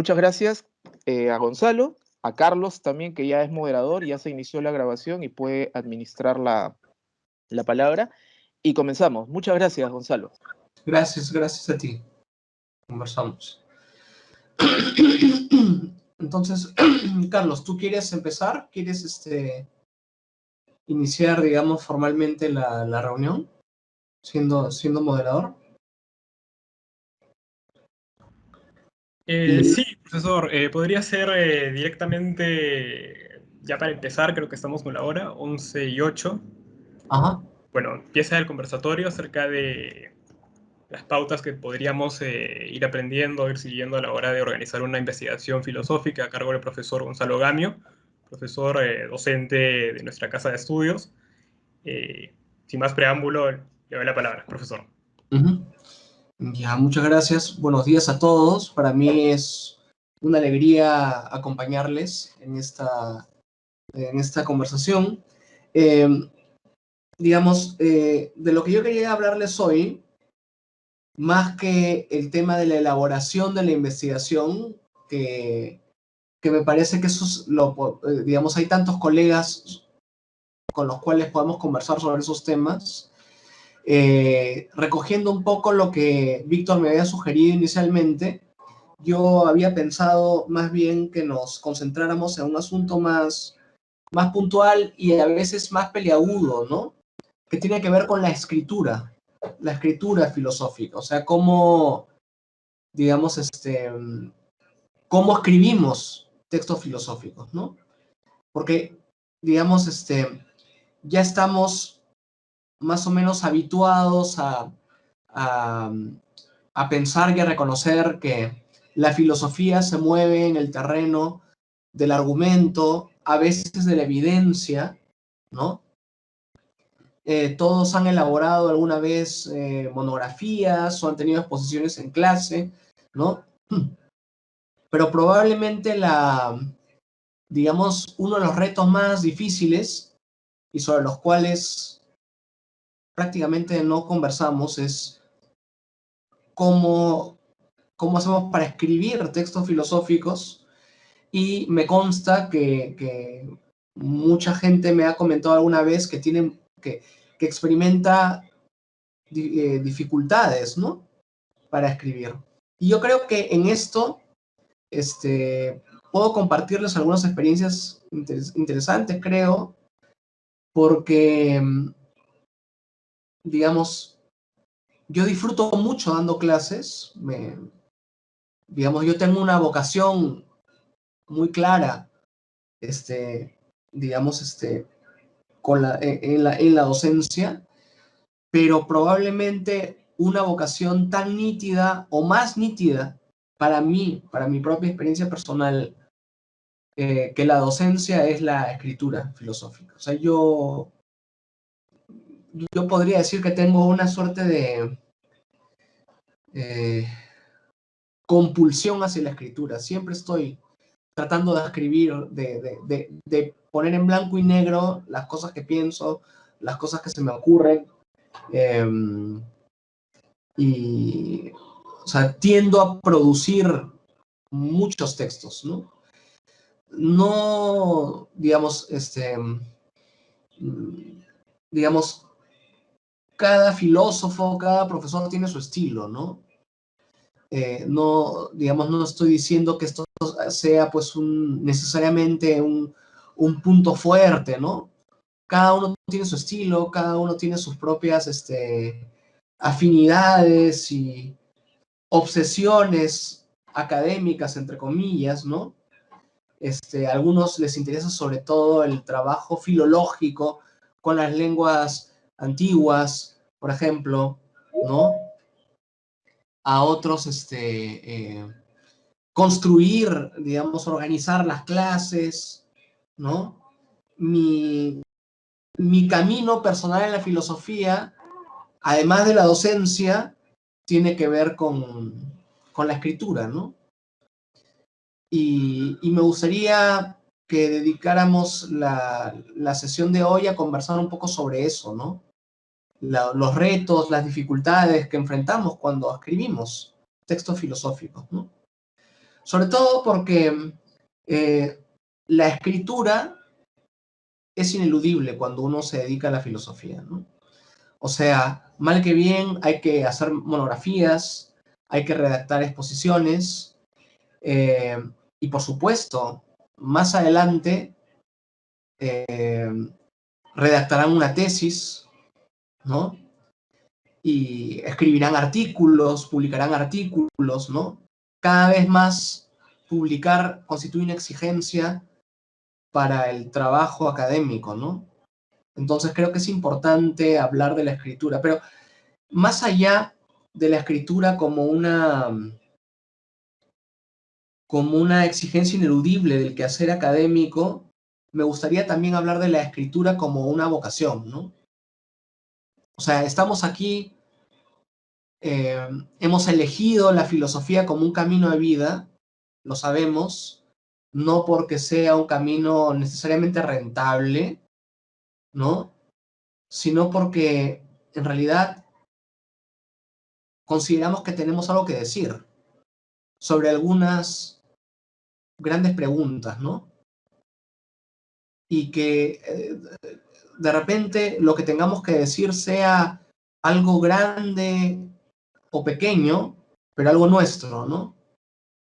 muchas gracias a Gonzalo, a Carlos también, que ya es moderador, ya se inició la grabación y puede administrar la palabra. Y comenzamos. Muchas gracias, Gonzalo. Gracias a ti. Conversamos. Entonces, Carlos, ¿tú quieres empezar? ¿Quieres iniciar, digamos, formalmente la reunión? Siendo moderador. Sí, profesor, podría ser directamente, ya para empezar, creo que estamos con la hora, 11:08. Ajá. Bueno, empieza el conversatorio acerca de las pautas que podríamos ir aprendiendo, ir siguiendo a la hora de organizar una investigación filosófica a cargo del profesor Gonzalo Gamio, profesor docente de nuestra casa de estudios. Sin más preámbulo, le doy la palabra, profesor. Ya, muchas gracias. Buenos días a todos. Para mí es una alegría acompañarles en esta conversación. Digamos, de lo que yo quería hablarles hoy, más que el tema de la elaboración de la investigación, que me parece que eso es digamos, hay tantos colegas con los cuales podemos conversar sobre esos temas. Recogiendo un poco lo que Víctor me había sugerido inicialmente, yo había pensado más bien que nos concentráramos en un asunto más puntual y a veces más peliagudo, ¿no? Que tiene que ver con la escritura filosófica, o sea, cómo, digamos, cómo escribimos textos filosóficos, ¿no? Porque, digamos, ya estamos más o menos habituados a pensar y a reconocer que la filosofía se mueve en el terreno del argumento, a veces de la evidencia, ¿no? Todos han elaborado alguna vez monografías o han tenido exposiciones en clase, ¿no? Pero probablemente digamos, uno de los retos más difíciles y sobre los cuales prácticamente no conversamos es cómo hacemos para escribir textos filosóficos, y me consta que mucha gente me ha comentado alguna vez que experimenta dificultades, ¿no? Para escribir. Y yo creo que en esto puedo compartirles algunas experiencias interesantes, creo, porque, digamos, yo disfruto mucho dando clases. Digamos, yo tengo una vocación muy clara, digamos, en la docencia, pero probablemente una vocación tan nítida o más nítida para mí, para mi propia experiencia personal, que la docencia es la escritura filosófica. O sea, yo podría decir que tengo una suerte de compulsión hacia la escritura. Siempre estoy tratando de escribir, de poner en blanco y negro las cosas que pienso, las cosas que se me ocurren. Y, o sea, tiendo a producir muchos textos, ¿no? No, digamos, digamos, cada filósofo, cada profesor tiene su estilo, ¿no? No, digamos, no estoy diciendo que esto sea, pues, necesariamente un punto fuerte, ¿no? Cada uno tiene su estilo, cada uno tiene sus propias afinidades y obsesiones académicas, entre comillas, ¿no? A algunos les interesa sobre todo el trabajo filológico con las lenguas antiguas, por ejemplo, ¿no? A otros, construir, digamos, organizar las clases, ¿no? Mi camino personal en la filosofía, además de la docencia, tiene que ver con la escritura, ¿no? Y me gustaría que dedicáramos la sesión de hoy a conversar un poco sobre eso, ¿no? Los retos, las dificultades que enfrentamos cuando escribimos textos filosóficos, ¿no? Sobre todo porque la escritura es ineludible cuando uno se dedica a la filosofía, ¿no? O sea, mal que bien, hay que hacer monografías, hay que redactar exposiciones, y por supuesto, más adelante redactarán una tesis, ¿no? Y escribirán artículos, publicarán artículos, ¿no? Cada vez más publicar constituye una exigencia para el trabajo académico, ¿no? Entonces creo que es importante hablar de la escritura, pero más allá de la escritura como una exigencia ineludible del quehacer académico, me gustaría también hablar de la escritura como una vocación, ¿no? O sea, estamos aquí, hemos elegido la filosofía como un camino de vida, lo sabemos, no porque sea un camino necesariamente rentable, ¿no? Sino porque en realidad consideramos que tenemos algo que decir sobre algunas grandes preguntas, ¿no? Y que de repente lo que tengamos que decir sea algo grande o pequeño, pero algo nuestro, ¿no?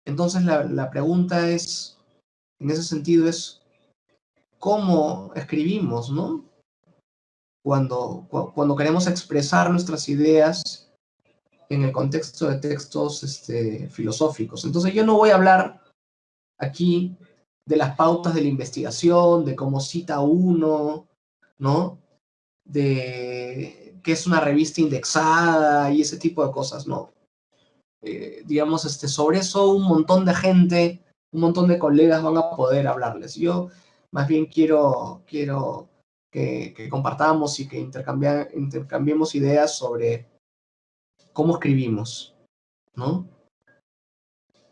Entonces la pregunta es, en ese sentido, es cómo escribimos, ¿no? Cuando queremos expresar nuestras ideas en el contexto de textos filosóficos. Entonces yo no voy a hablar aquí de las pautas de la investigación, de cómo cita uno, ¿no? De qué es una revista indexada y ese tipo de cosas, ¿no? Digamos, sobre eso un montón de gente, un montón de colegas van a poder hablarles. Yo más bien quiero que compartamos y que intercambiemos ideas sobre cómo escribimos, ¿no?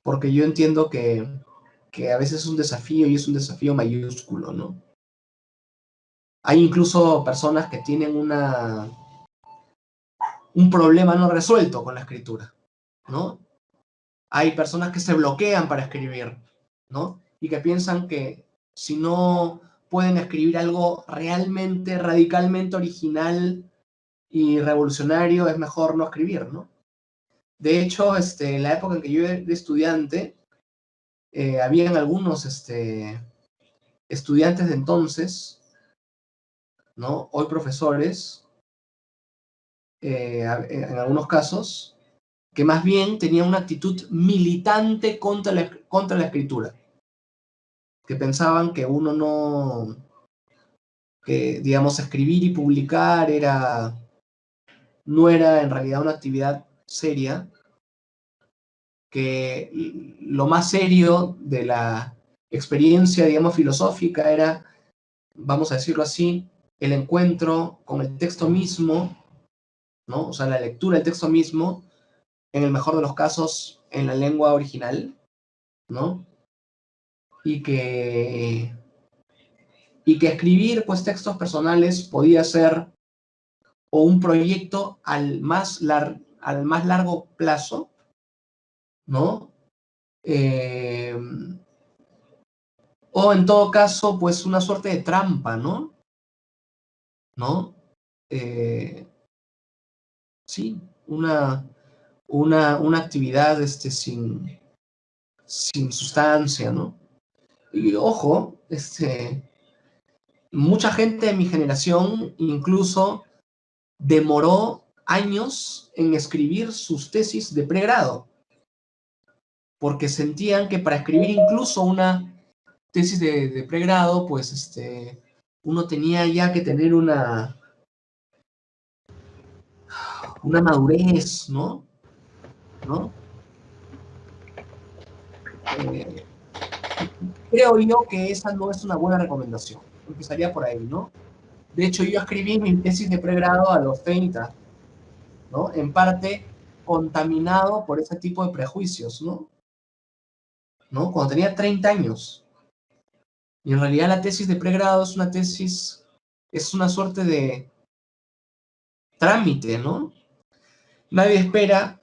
Porque yo entiendo que a veces es un desafío y es un desafío mayúsculo, ¿no? Hay incluso personas que tienen un problema no resuelto con la escritura, ¿no? Hay personas que se bloquean para escribir, ¿no? Y que piensan que si no pueden escribir algo realmente, radicalmente original y revolucionario, es mejor no escribir, ¿no? De hecho, en la época en que yo era estudiante, habían algunos estudiantes de entonces, ¿no? Hoy profesores, en algunos casos, que más bien tenían una actitud militante contra la escritura, que pensaban que uno no, que digamos escribir y publicar no era en realidad una actividad seria, que lo más serio de la experiencia, digamos, filosófica era, vamos a decirlo así, el encuentro con el texto mismo, ¿no? O sea, la lectura del texto mismo, en el mejor de los casos, en la lengua original, ¿no? Y que escribir, pues, textos personales podía ser o un proyecto al más largo plazo, ¿no? O en todo caso, pues, una suerte de trampa, ¿no? ¿No? Sí, una actividad sin sustancia, ¿no? Y ojo, mucha gente de mi generación incluso demoró años en escribir sus tesis de pregrado, porque sentían que para escribir incluso una tesis de pregrado, pues uno tenía ya que tener una madurez, ¿no? Creo yo que esa no es una buena recomendación. Empezaría por ahí, ¿no? De hecho, yo escribí mi tesis de pregrado a los 30, ¿no? En parte contaminado por ese tipo de prejuicios, ¿no? Cuando tenía 30 años. Y en realidad la tesis de pregrado es una tesis, es una suerte de trámite, ¿no? Nadie espera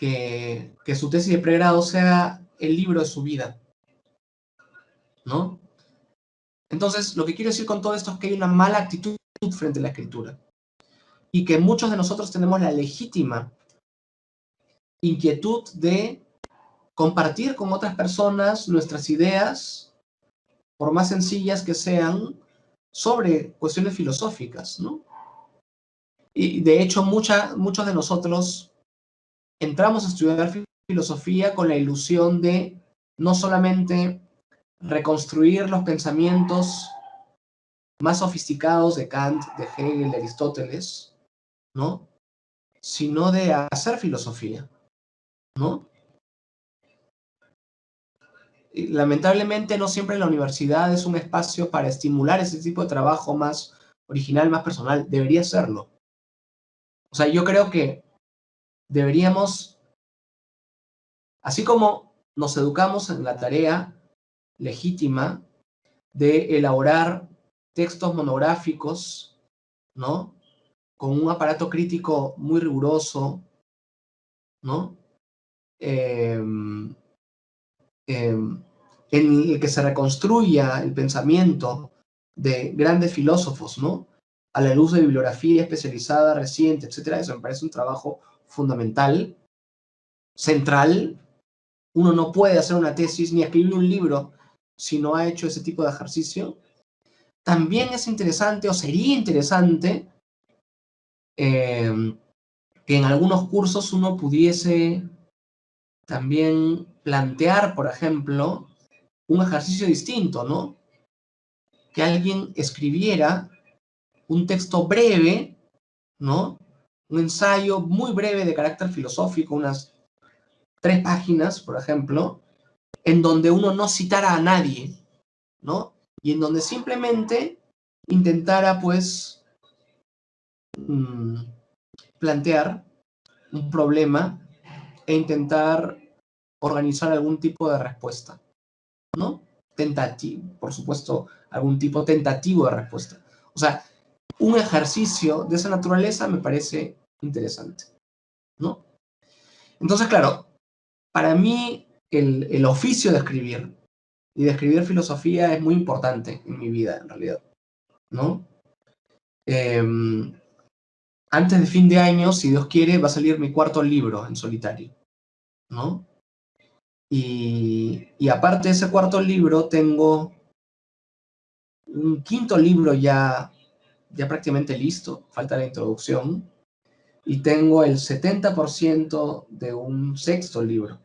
que su tesis de pregrado sea el libro de su vida, ¿no? Entonces, lo que quiero decir con todo esto es que hay una mala actitud frente a la escritura y que muchos de nosotros tenemos la legítima inquietud de compartir con otras personas nuestras ideas, por más sencillas que sean, sobre cuestiones filosóficas, ¿no? Y de hecho, muchos de nosotros entramos a estudiar filosofía con la ilusión de no solamente reconstruir los pensamientos más sofisticados de Kant, de Hegel, de Aristóteles, ¿no? Sino de hacer filosofía, ¿no? Y lamentablemente no siempre la universidad es un espacio para estimular ese tipo de trabajo más original, más personal. Debería serlo. O sea, yo creo que deberíamos, así como nos educamos en la tarea legítima de elaborar textos monográficos, ¿no? Con un aparato crítico muy riguroso, ¿no? En el que se reconstruya el pensamiento de grandes filósofos, ¿no? A la luz de bibliografía especializada, reciente, etcétera. Eso me parece un trabajo fundamental, central. Uno no puede hacer una tesis ni escribir un libro si no ha hecho ese tipo de ejercicio. También es interesante, o sería interesante, que en algunos cursos uno pudiese también plantear, por ejemplo, un ejercicio distinto, ¿no? Que alguien escribiera un texto breve, ¿no? Un ensayo muy breve de carácter filosófico, unas 3 páginas, por ejemplo, en donde uno no citara a nadie, ¿no? Y en donde simplemente intentara, pues, plantear un problema e intentar organizar algún tipo de respuesta, ¿no? Tentativo, por supuesto, algún tipo tentativo de respuesta. O sea, un ejercicio de esa naturaleza me parece interesante, ¿no? Entonces, claro, para mí el oficio de escribir y de escribir filosofía es muy importante en mi vida, en realidad, ¿no? Antes de fin de año, si Dios quiere, va a salir mi 4º libro en solitario, ¿no? Y aparte de ese 4º libro, tengo un 5º libro ya prácticamente listo, falta la introducción, y tengo el 70% de un 6º libro,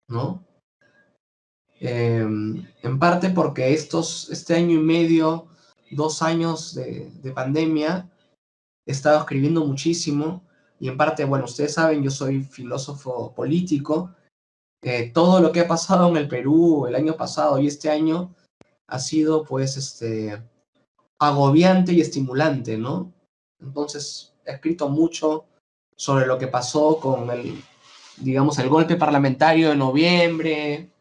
¿no? En parte porque este año y medio, 2 años de pandemia, he estado escribiendo muchísimo, y en parte, bueno, ustedes saben, yo soy filósofo político. Todo lo que ha pasado en el Perú el año pasado y este año ha sido, pues, agobiante y estimulante, ¿no? Entonces, he escrito mucho sobre lo que pasó con digamos, el golpe parlamentario de noviembre,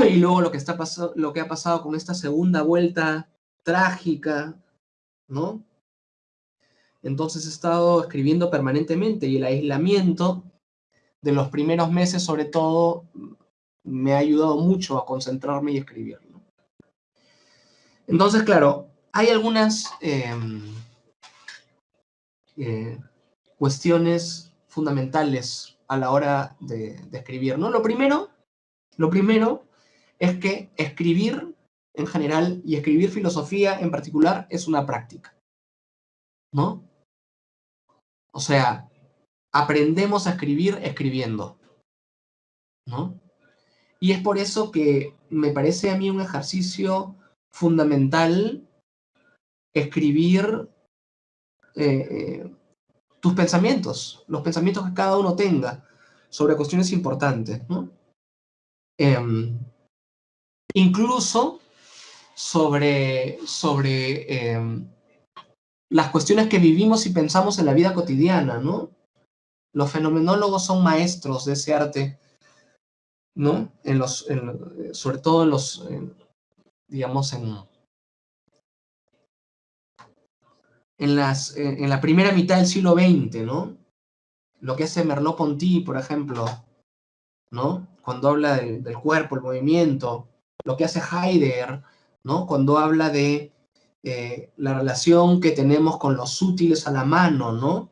y luego lo que ha pasado con esta segunda vuelta trágica, ¿no? Entonces he estado escribiendo permanentemente, y el aislamiento de los primeros meses, sobre todo, me ha ayudado mucho a concentrarme y escribir, ¿no? Entonces, claro, hay algunas cuestiones fundamentales a la hora de escribir, ¿no? Lo primero es que escribir en general y escribir filosofía en particular es una práctica, ¿no? O sea, aprendemos a escribir escribiendo, ¿no? Y es por eso que me parece a mí un ejercicio fundamental escribir tus pensamientos, los pensamientos que cada uno tenga sobre cuestiones importantes, ¿no? Incluso sobre las cuestiones que vivimos y pensamos en la vida cotidiana, ¿no? Los fenomenólogos son maestros de ese arte, ¿no? Sobre todo digamos, en la primera mitad del siglo XX, ¿no? lo que hace Merleau-Ponty, por ejemplo, ¿no? Cuando habla del cuerpo, el movimiento, lo que hace Heidegger, ¿no? Cuando habla de la relación que tenemos con los útiles a la mano, ¿no?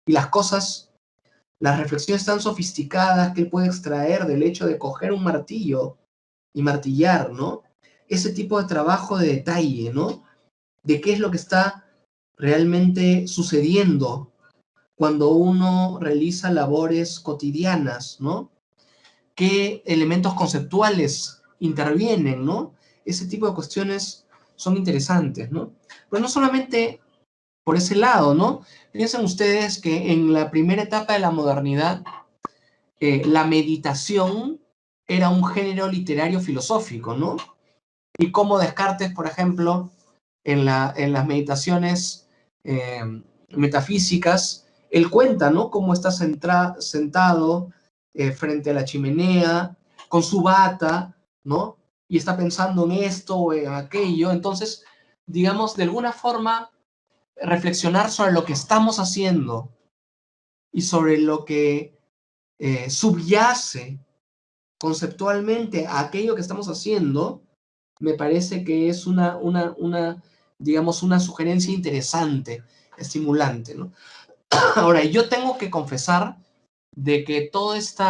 Y las cosas, las reflexiones tan sofisticadas que él puede extraer del hecho de coger un martillo y martillar, ¿no? Ese tipo de trabajo de detalle, ¿no? De qué es lo que está realmente sucediendo cuando uno realiza labores cotidianas, ¿no? Qué elementos conceptuales intervienen, ¿no? Ese tipo de cuestiones son interesantes, ¿no? Pero no solamente por ese lado, ¿no? Piensen ustedes que en la primera etapa de la modernidad, la meditación era un género literario filosófico, ¿no? Y como Descartes, por ejemplo, en las meditaciones metafísicas, él cuenta, ¿no? Cómo está sentado frente a la chimenea, con su bata, ¿no? Y está pensando en esto o en aquello. Entonces, digamos, de alguna forma, reflexionar sobre lo que estamos haciendo y sobre lo que subyace conceptualmente a aquello que estamos haciendo, me parece que es digamos, una sugerencia interesante, estimulante, ¿no? Ahora, yo tengo que confesar de que todo este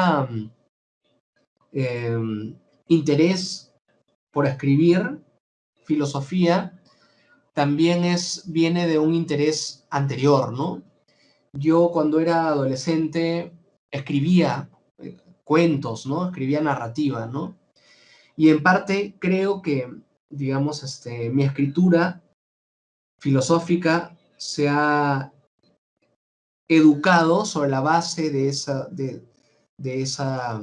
interés por escribir filosofía también viene de un interés anterior, ¿no? Yo cuando era adolescente escribía cuentos, ¿no? Escribía narrativa, ¿no? Y en parte creo que, digamos, mi escritura filosófica se ha educado sobre la base de esa, de esa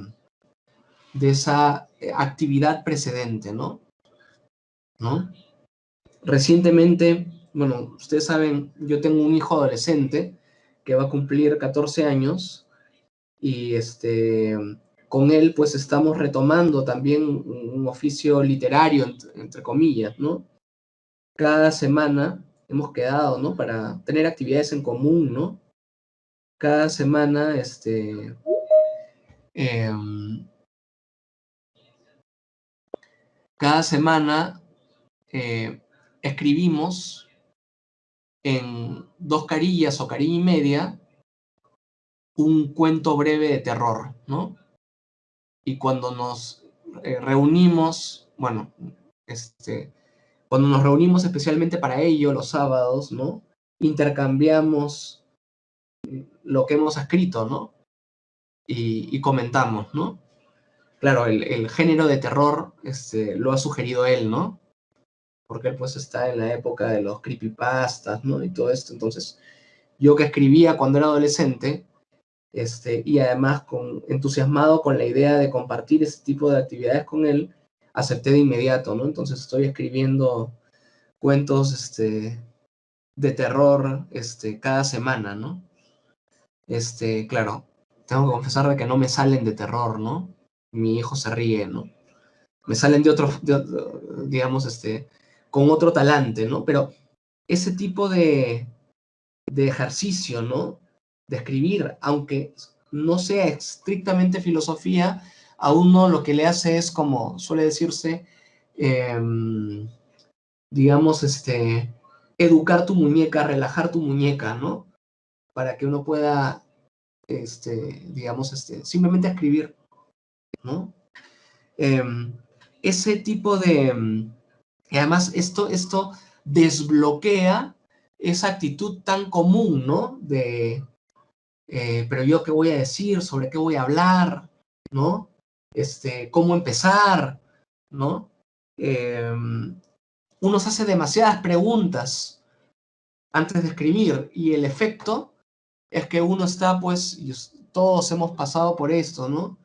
actividad precedente, ¿no? ¿No? Recientemente, bueno, ustedes saben, yo tengo un hijo adolescente que va a cumplir 14 años y con él pues estamos retomando también un oficio literario, entre comillas, ¿no? Cada semana hemos quedado, ¿no? Para tener actividades en común, ¿no? Cada semana, em, cada semana escribimos en 2 carillas o carilla y media un cuento breve de terror, ¿no? Y cuando nos reunimos, bueno, cuando nos reunimos especialmente para ello, los sábados, ¿no? Intercambiamos lo que hemos escrito, ¿no? Y comentamos, ¿no? Claro, el género de terror lo ha sugerido él, ¿no? Porque él pues está en la época de los creepypastas, ¿no? Y todo esto. Entonces, yo que escribía cuando era adolescente, y además entusiasmado con la idea de compartir ese tipo de actividades con él, acepté de inmediato, ¿no? Entonces estoy escribiendo cuentos de terror cada semana, ¿no? Claro, tengo que confesar de que no me salen de terror, ¿no? Mi hijo se ríe, ¿no? Me salen digamos, con otro talante, ¿no? Pero ese tipo de ejercicio, ¿no? De escribir, aunque no sea estrictamente filosofía, a uno lo que le hace es, como suele decirse, digamos, educar tu muñeca, relajar tu muñeca, ¿no? Para que uno pueda, digamos, simplemente escribir, ¿no? Ese tipo y además esto desbloquea esa actitud tan común, ¿no? Pero yo qué voy a decir, sobre qué voy a hablar, ¿no? Cómo empezar, ¿no? Uno se hace demasiadas preguntas antes de escribir y el efecto es que uno está, pues, y todos hemos pasado por esto, ¿no?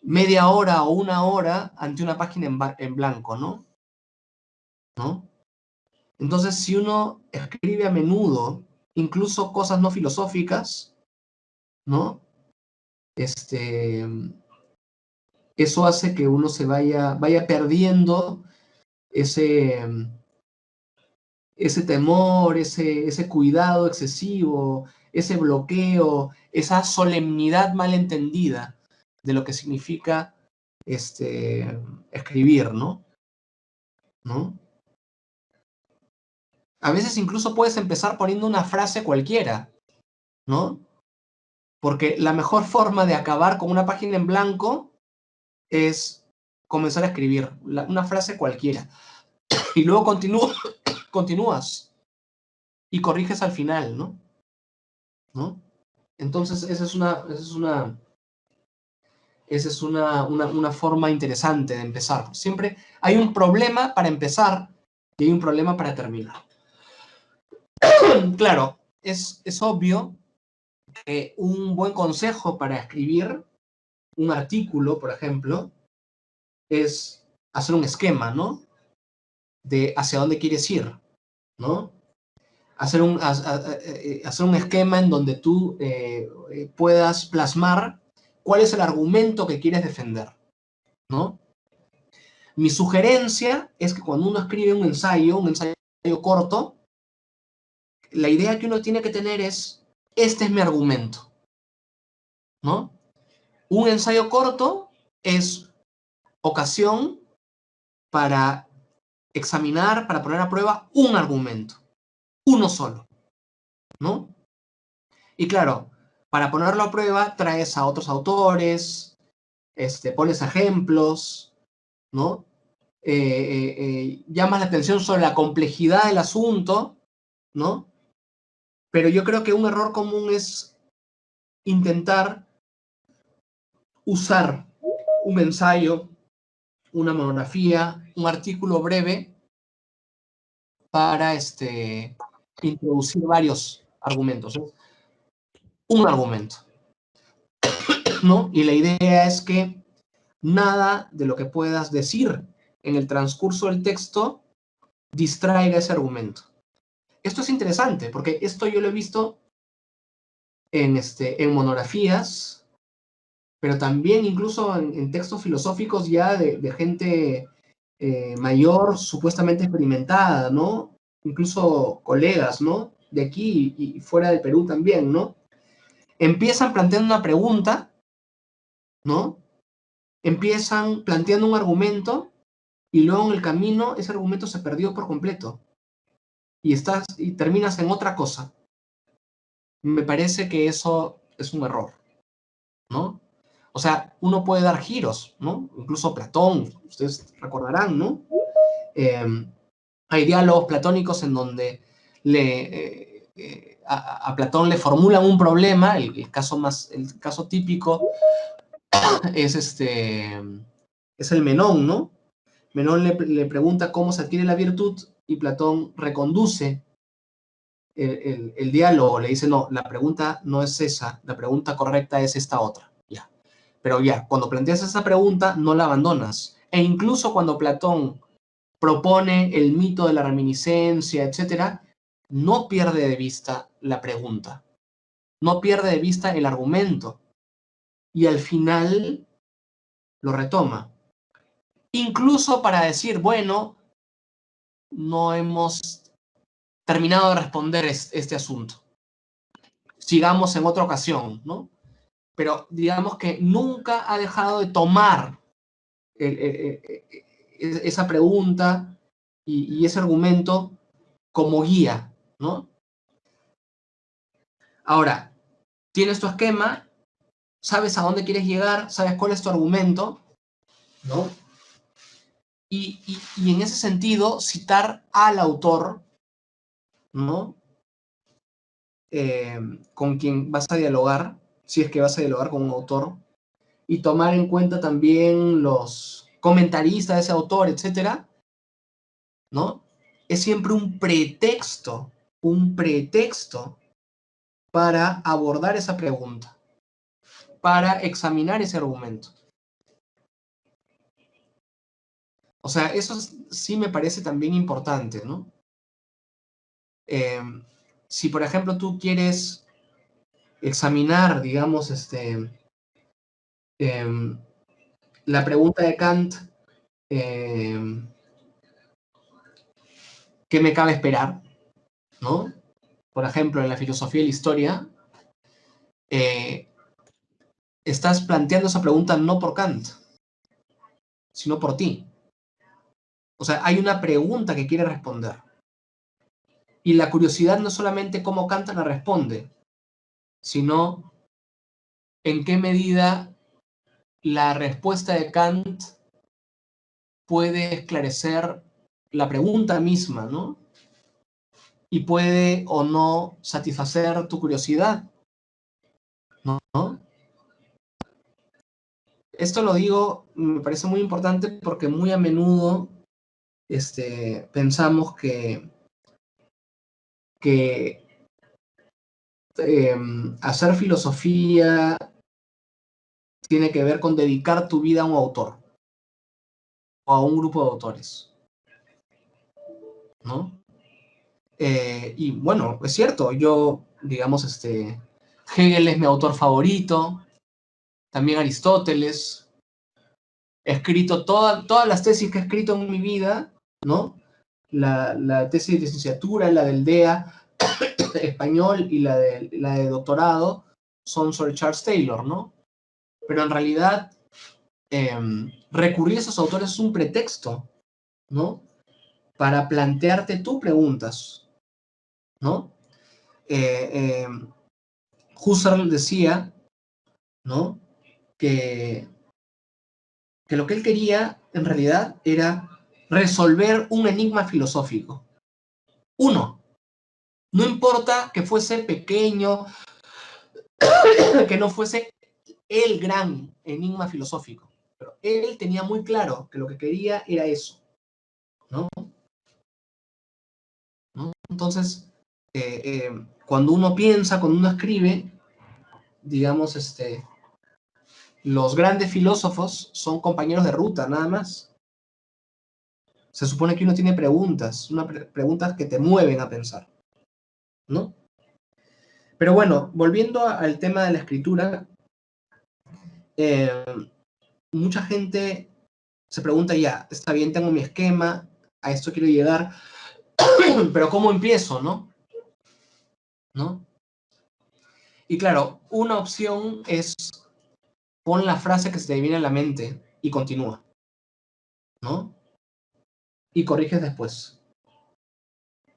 Media hora o una hora ante una página en blanco, ¿no? ¿No? Entonces, si uno escribe a menudo, incluso cosas no filosóficas, ¿no? Eso hace que uno vaya perdiendo ese, ese temor, ese cuidado excesivo, ese bloqueo, esa solemnidad malentendida de lo que significa escribir, ¿no? ¿No? A veces incluso puedes empezar poniendo una frase cualquiera, ¿no? Porque la mejor forma de acabar con una página en blanco es comenzar a escribir una frase cualquiera. Y luego continúas y corriges al final, ¿no? ¿No? Entonces, esa es una forma interesante de empezar. Siempre hay un problema para empezar y hay un problema para terminar. Claro, es obvio que un buen consejo para escribir un artículo, por ejemplo, es hacer un esquema, ¿no? De hacia dónde quieres ir, ¿no? Hacer un esquema en donde tú puedas plasmar cuál es el argumento que quieres defender, ¿no? Mi sugerencia es que cuando uno escribe un ensayo corto, la idea que uno tiene que tener es, este es mi argumento, ¿no? Un ensayo corto es ocasión para examinar, para poner a prueba un argumento, uno solo, ¿no? Y claro, para ponerlo a prueba traes a otros autores, pones ejemplos, ¿no? Llamas la atención sobre la complejidad del asunto, ¿no? Pero yo creo que un error común es intentar usar un ensayo, una monografía, un artículo breve para introducir varios argumentos, ¿no? Un argumento, ¿no? Y la idea es que nada de lo que puedas decir en el transcurso del texto distraiga ese argumento. Esto es interesante, porque esto yo lo he visto en monografías, pero también incluso en textos filosóficos ya de gente mayor, supuestamente experimentada, ¿no? Incluso colegas, ¿no? De aquí y fuera del Perú también, ¿no? Empiezan planteando una pregunta, ¿no? Empiezan planteando un argumento y luego en el camino ese argumento se perdió por completo y terminas en otra cosa. Me parece que eso es un error, ¿no? O sea, uno puede dar giros, ¿no? Incluso Platón, ustedes recordarán, ¿no? Hay diálogos platónicos en donde a Platón le formulan un problema, el caso típico es el Menón, ¿no? Menón le pregunta cómo se adquiere la virtud y Platón reconduce el diálogo, le dice, no, la pregunta no es esa, la pregunta correcta es esta otra, ya. Pero ya, cuando planteas esa pregunta, no la abandonas. E incluso cuando Platón propone el mito de la reminiscencia, etc., no pierde de vista la pregunta, no pierde de vista el argumento, y al final lo retoma. Incluso para decir, bueno, no hemos terminado de responder este asunto. Sigamos en otra ocasión, ¿no? Pero digamos que nunca ha dejado de tomar esa pregunta y ese argumento como guía, ¿no? Ahora, tienes tu esquema, sabes a dónde quieres llegar, sabes cuál es tu argumento, ¿no? Y en ese sentido, citar al autor, ¿no? Con quien vas a dialogar, si es que vas a dialogar con un autor, y tomar en cuenta también los comentaristas de ese autor, etcétera, ¿no? Es siempre un pretexto para abordar esa pregunta, para examinar ese argumento. O sea, eso sí me parece también importante, ¿no? Si, por ejemplo, tú quieres examinar, digamos, la pregunta de Kant, ¿qué me cabe esperar? ¿no? Por ejemplo, en la filosofía y la historia, estás planteando esa pregunta no por Kant, sino por ti. O sea, hay una pregunta que quiere responder. Y la curiosidad no es solamente cómo Kant la responde, sino en qué medida la respuesta de Kant puede esclarecer la pregunta misma, ¿no? Y puede o no satisfacer tu curiosidad, ¿no? Esto lo digo, me parece muy importante porque muy a menudo pensamos que hacer filosofía tiene que ver con dedicar tu vida a un autor o a un grupo de autores, ¿no? Y bueno, es cierto, yo, digamos, Hegel es mi autor favorito, también Aristóteles, he escrito todas las tesis que he escrito en mi vida, ¿no? La tesis de licenciatura, la del DEA español y la de doctorado son sobre Charles Taylor, ¿no? Pero en realidad recurrir a esos autores es un pretexto, ¿no? Para plantearte tus preguntas, ¿no? Husserl decía, ¿no? Que lo que él quería en realidad era resolver un enigma filosófico. Uno, no importa que fuese pequeño, que no fuese el gran enigma filosófico, pero él tenía muy claro que lo que quería era eso, ¿no? Entonces, cuando uno piensa, cuando uno escribe, digamos, los grandes filósofos son compañeros de ruta, nada más. Se supone que uno tiene preguntas, preguntas que te mueven a pensar, ¿no? Pero bueno, volviendo al tema de la escritura, mucha gente se pregunta, ya, está bien, tengo mi esquema, a esto quiero llegar, pero ¿cómo empiezo, no? ¿No? Y claro, una opción es pon la frase que se te viene a la mente y continúa, ¿no? Y corriges después,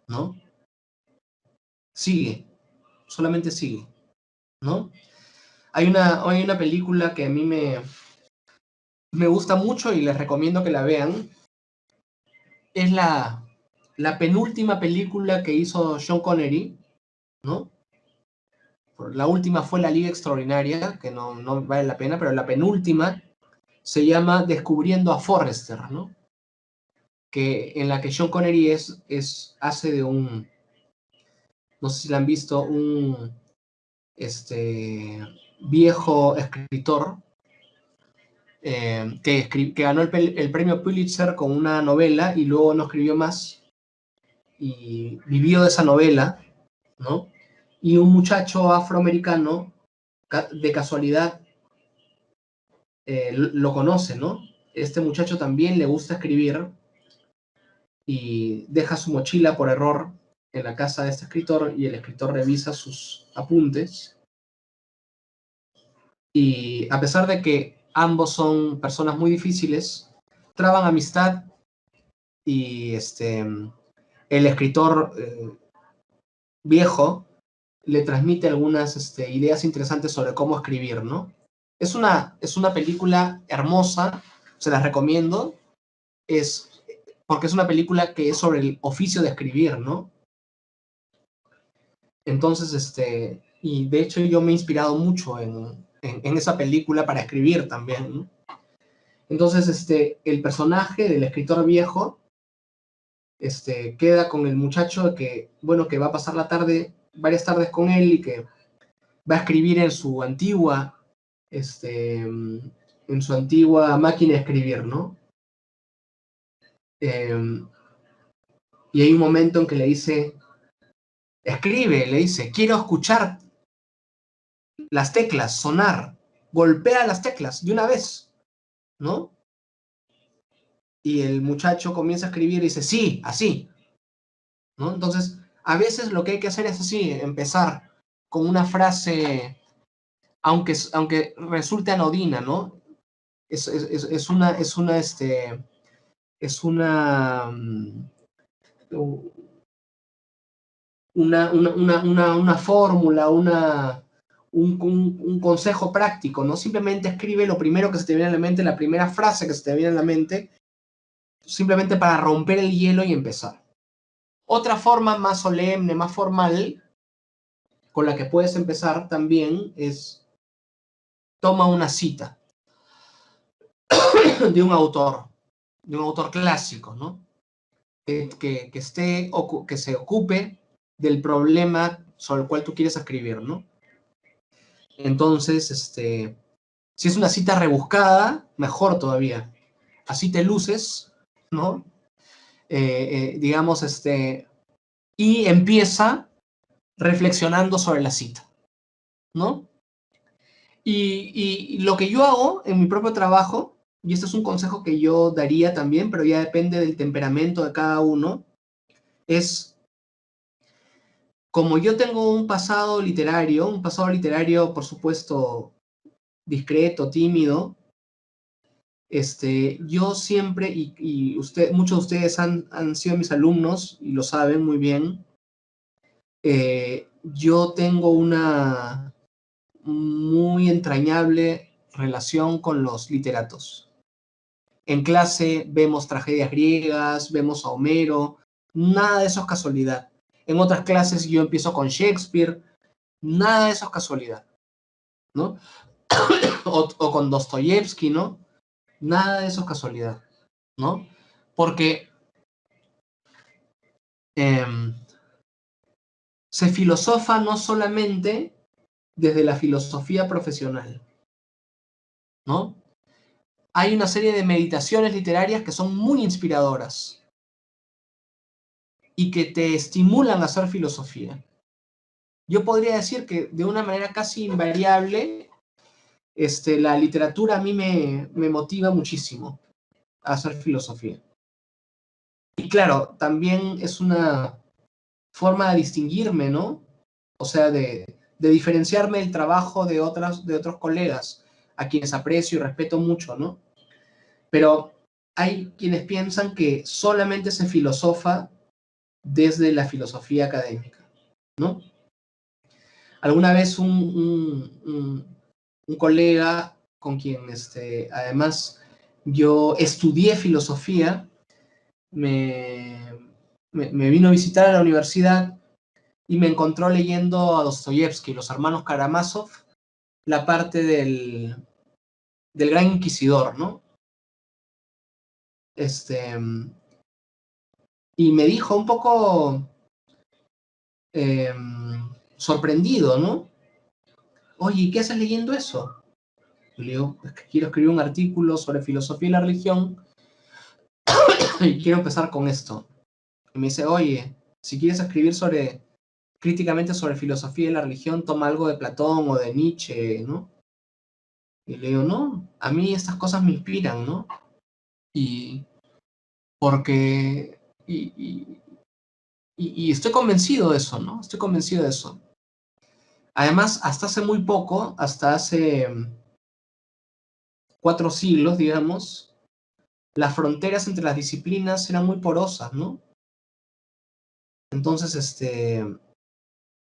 ¿no? Sigue, solamente sigue, ¿no? Hay una película que a mí me gusta mucho y les recomiendo que la vean. Es la penúltima película que hizo Sean Connery, ¿no? La última fue La Liga Extraordinaria, que no vale la pena, pero la penúltima se llama Descubriendo a Forrester, ¿no? En la que Sean Connery hace de un, no sé si la han visto, un viejo escritor que ganó el premio Pulitzer con una novela y luego no escribió más y vivió de esa novela, ¿no? Y un muchacho afroamericano, de casualidad, lo conoce, ¿no? Este muchacho también le gusta escribir y deja su mochila por error en la casa de este escritor y el escritor revisa sus apuntes. Y a pesar de que ambos son personas muy difíciles, traban amistad y el escritor viejo le transmite algunas ideas interesantes sobre cómo escribir, ¿no? Es una película hermosa, se las recomiendo, porque es una película que es sobre el oficio de escribir, ¿no? Entonces, y de hecho yo me he inspirado mucho en esa película para escribir también, ¿no? Entonces, el personaje del escritor viejo, queda con el muchacho que va a pasar varias tardes con él y que va a escribir en su antigua máquina de escribir, ¿no? Y hay un momento en que le dice, quiero escuchar las teclas sonar, golpea las teclas de una vez, ¿no? Y el muchacho comienza a escribir y dice, sí, así, ¿no? Entonces, A veces lo que hay que hacer es así, empezar con una frase, aunque resulte anodina, ¿no? Es una fórmula, un consejo práctico, ¿no? Simplemente escribe lo primero que se te viene a la mente, la primera frase que se te viene a la mente, simplemente para romper el hielo y empezar. Otra forma más solemne, más formal, con la que puedes empezar también es toma una cita de un autor clásico, ¿no? Que se ocupe del problema sobre el cual tú quieres escribir, ¿no? Entonces, si es una cita rebuscada, mejor todavía. Así te luces, ¿no? Digamos, y empieza reflexionando sobre la cita, ¿no? Y lo que yo hago en mi propio trabajo, y este es un consejo que yo daría también, pero ya depende del temperamento de cada uno, es, como yo tengo un pasado literario, por supuesto, discreto, tímido, yo siempre, y muchos de ustedes han sido mis alumnos y lo saben muy bien, yo tengo una muy entrañable relación con los literatos. En clase vemos tragedias griegas, vemos a Homero, nada de eso es casualidad. En otras clases yo empiezo con Shakespeare, nada de eso es casualidad, ¿no? O con Dostoyevsky, ¿no? Nada de eso es casualidad, ¿no? Porque se filosofa no solamente desde la filosofía profesional, ¿no? Hay una serie de meditaciones literarias que son muy inspiradoras y que te estimulan a hacer filosofía. Yo podría decir que de una manera casi invariable, la literatura a mí me motiva muchísimo a hacer filosofía. Y claro, también es una forma de distinguirme, ¿no? O sea, de diferenciarme del trabajo de otros colegas, a quienes aprecio y respeto mucho, ¿no? Pero hay quienes piensan que solamente se filosofa desde la filosofía académica, ¿no? Alguna vez un colega con quien, además, yo estudié filosofía, me vino a visitar a la universidad y me encontró leyendo a Dostoyevsky, Los hermanos Karamazov, la parte del Gran Inquisidor, ¿no? Y me dijo un poco sorprendido, ¿no? Oye, ¿y qué haces leyendo eso? Y le digo, es que quiero escribir un artículo sobre filosofía y la religión y quiero empezar con esto. Y me dice, oye, si quieres escribir críticamente sobre filosofía y la religión, toma algo de Platón o de Nietzsche, ¿no? Y le digo, no, a mí estas cosas me inspiran, ¿no? Y porque... Y estoy convencido de eso, ¿no? Estoy convencido de eso. Además, hasta hace muy poco, hasta hace 4 siglos, digamos, las fronteras entre las disciplinas eran muy porosas, ¿no? Entonces,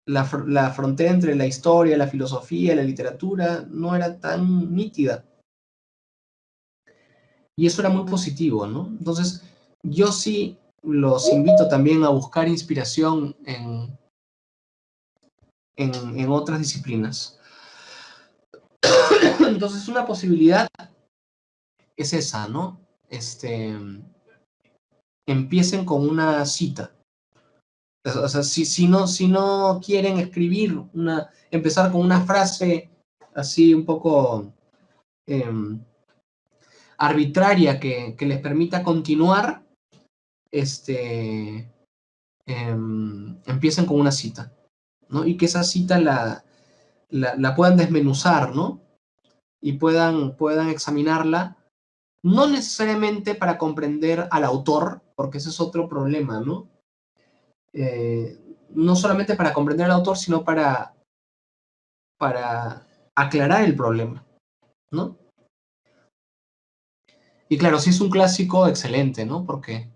la frontera entre la historia, la filosofía, la literatura no era tan nítida. Y eso era muy positivo, ¿no? Entonces, yo sí los invito también a buscar inspiración en otras disciplinas. Entonces, una posibilidad es esa, ¿no? Empiecen con una cita. O sea, si no quieren empezar con una frase así un poco arbitraria que les permita continuar, empiecen con una cita, ¿no? Y que esa cita la puedan desmenuzar, ¿no? Y puedan examinarla, no necesariamente para comprender al autor, porque ese es otro problema, ¿no? no solamente para comprender al autor, sino para aclarar el problema, ¿no? Y claro, sí es un clásico excelente, ¿no? Porque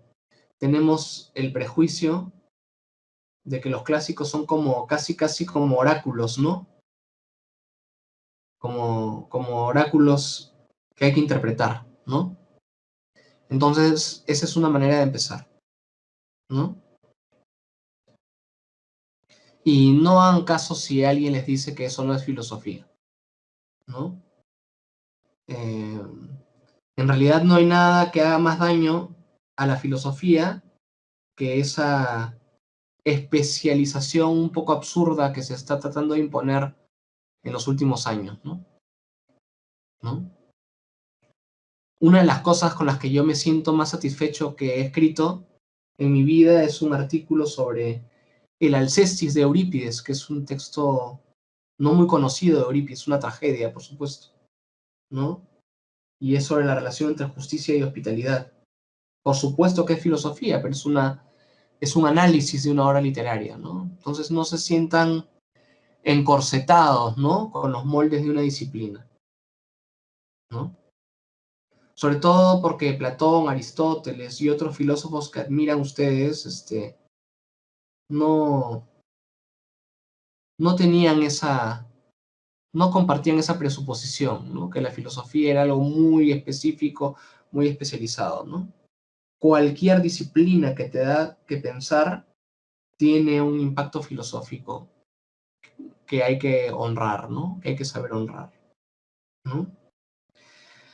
tenemos el prejuicio de que los clásicos son como casi como oráculos, ¿no? Como oráculos que hay que interpretar, ¿no? Entonces, esa es una manera de empezar, ¿no? Y no hagan caso si alguien les dice que eso no es filosofía, ¿no? En realidad no hay nada que haga más daño a la filosofía que esa especialización un poco absurda que se está tratando de imponer en los últimos años, ¿no? ¿No? Una de las cosas con las que yo me siento más satisfecho que he escrito en mi vida es un artículo sobre el Alcestis de Eurípides, que es un texto no muy conocido de Eurípides, una tragedia, por supuesto, ¿no? Y es sobre la relación entre justicia y hospitalidad. Por supuesto que es filosofía, pero es un análisis de una obra literaria, ¿no? Entonces no se sientan encorsetados, ¿no? Con los moldes de una disciplina, ¿no? Sobre todo porque Platón, Aristóteles y otros filósofos que admiran ustedes, no, no tenían no compartían esa presuposición, ¿no? Que la filosofía era algo muy específico, muy especializado, ¿no? Cualquier disciplina que te da que pensar tiene un impacto filosófico que hay que honrar, ¿no? Que hay que saber honrar, ¿no?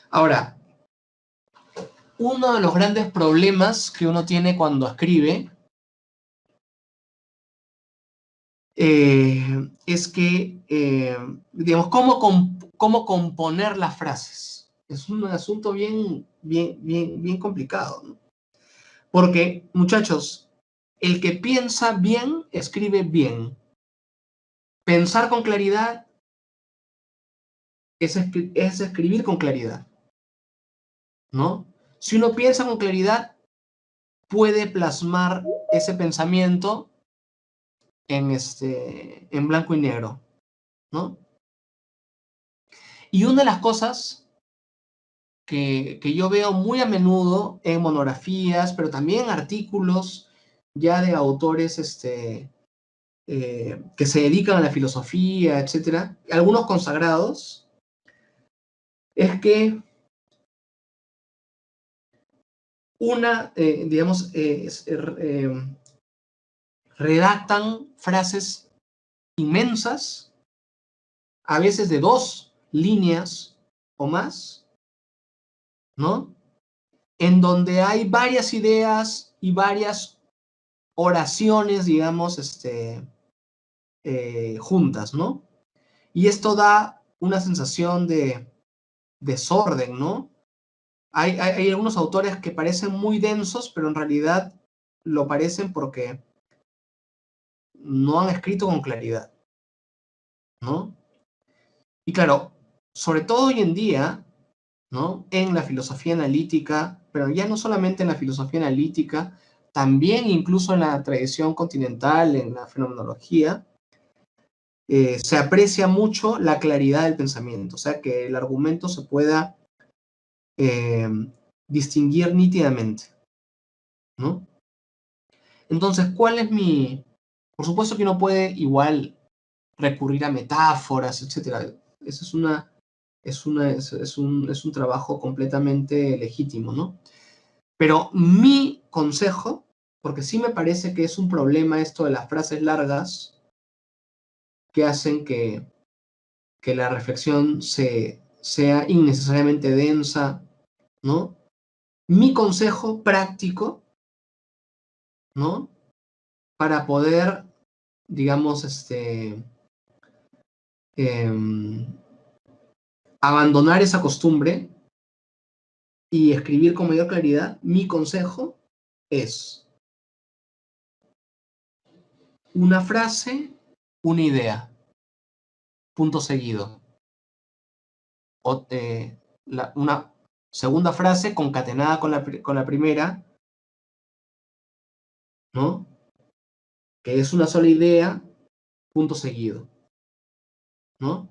Ahora, uno de los grandes problemas que uno tiene cuando escribe es que, digamos, cómo componer las frases. Es un asunto bien complicado, ¿no? Porque, muchachos, el que piensa bien, escribe bien. Pensar con claridad es escribir con claridad, ¿no? Si uno piensa con claridad, puede plasmar ese pensamiento en blanco y negro, ¿no? Y una de las cosas que yo veo muy a menudo en monografías, pero también en artículos ya de autores que se dedican a la filosofía, etcétera, algunos consagrados, es que digamos, redactan frases inmensas, a veces de 2 líneas o más, ¿no? En donde hay varias ideas y varias oraciones, digamos, juntas, ¿no? Y esto da una sensación de desorden, ¿no? Hay algunos autores que parecen muy densos, pero en realidad lo parecen porque no han escrito con claridad, ¿no? Y claro, sobre todo hoy en día, ¿no? En la filosofía analítica, pero ya no solamente en la filosofía analítica, también incluso en la tradición continental, en la fenomenología, se aprecia mucho la claridad del pensamiento, o sea, que el argumento se pueda distinguir nítidamente, ¿no? Entonces, ¿cuál es mi...? Por supuesto que uno puede igual recurrir a metáforas, etcétera. Eso es un trabajo completamente legítimo, ¿no? Pero mi consejo, porque sí me parece que es un problema esto de las frases largas que hacen que la reflexión sea innecesariamente densa, ¿no? Mi consejo práctico, ¿no? Para poder, digamos, abandonar esa costumbre y escribir con mayor claridad, mi consejo es una frase, una idea, punto seguido. Una segunda frase concatenada con la primera, ¿no? que es una sola idea, punto seguido, ¿no?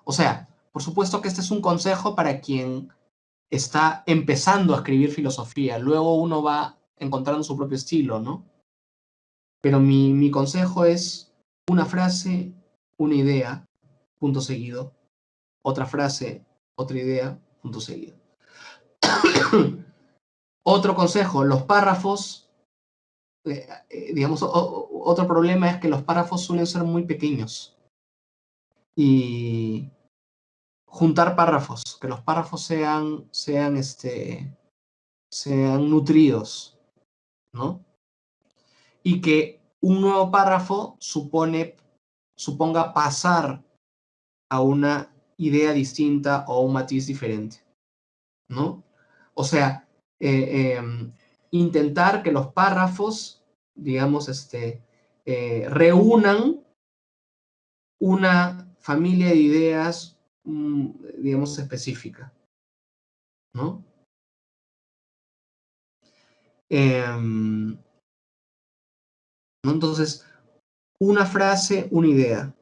O sea, por supuesto que este es un consejo para quien está empezando a escribir filosofía. Luego uno va encontrando su propio estilo, ¿no? Pero mi consejo es una frase, una idea, punto seguido. Otra frase, otra idea, punto seguido. Otro consejo, los párrafos, digamos, otro problema es que los párrafos suelen ser muy pequeños. Y juntar párrafos, que los párrafos sean nutridos, ¿no? Y que un nuevo párrafo suponga pasar a una idea distinta o un matiz diferente, ¿no? O sea, intentar que los párrafos, digamos, reúnan una familia de ideas, digamos, específica, ¿no? ¿No? Entonces, una frase, una idea.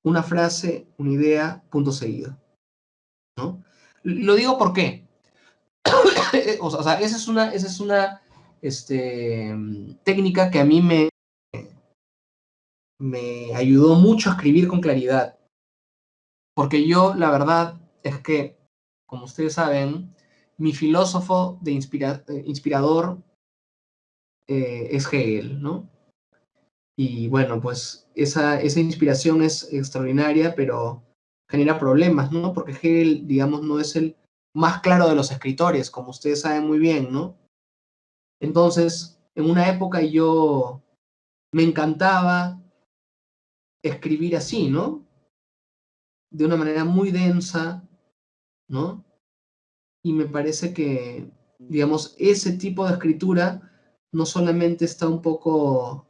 Una frase, una idea, punto seguido, ¿no? Lo digo por qué. O sea, esa es una técnica que a mí me ayudó mucho a escribir con claridad. Porque yo, la verdad, es que, como ustedes saben, mi filósofo inspirador es Hegel, ¿no? Y bueno, pues esa inspiración es extraordinaria, pero genera problemas, ¿no? Porque Hegel, digamos, no es el más claro de los escritores, como ustedes saben muy bien, ¿no? Entonces, en una época yo me encantaba escribir así, ¿no? De una manera muy densa, ¿no? Y me parece que, digamos, ese tipo de escritura no solamente es un poco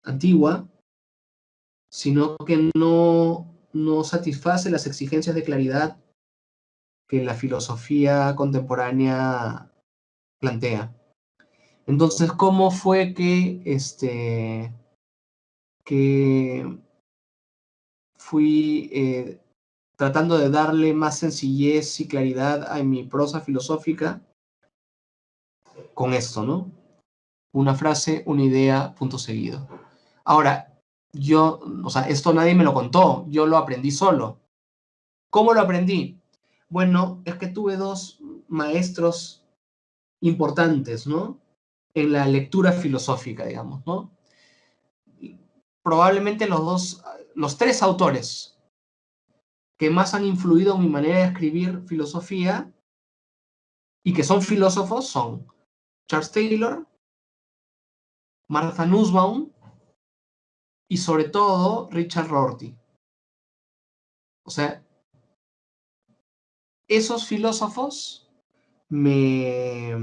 antigua, sino que no satisface las exigencias de claridad que la filosofía contemporánea plantea. Entonces, ¿cómo fue que fui tratando de darle más sencillez y claridad a mi prosa filosófica con esto, ¿no? Una frase, una idea, punto seguido. Ahora, o sea, esto nadie me lo contó, yo lo aprendí solo. ¿Cómo lo aprendí? Bueno, es que tuve dos maestros importantes, ¿no? En la lectura filosófica, digamos, ¿no? Probablemente los tres autores que más han influido en mi manera de escribir filosofía y que son filósofos son Charles Taylor, Martha Nussbaum y sobre todo Richard Rorty. O sea, esos filósofos me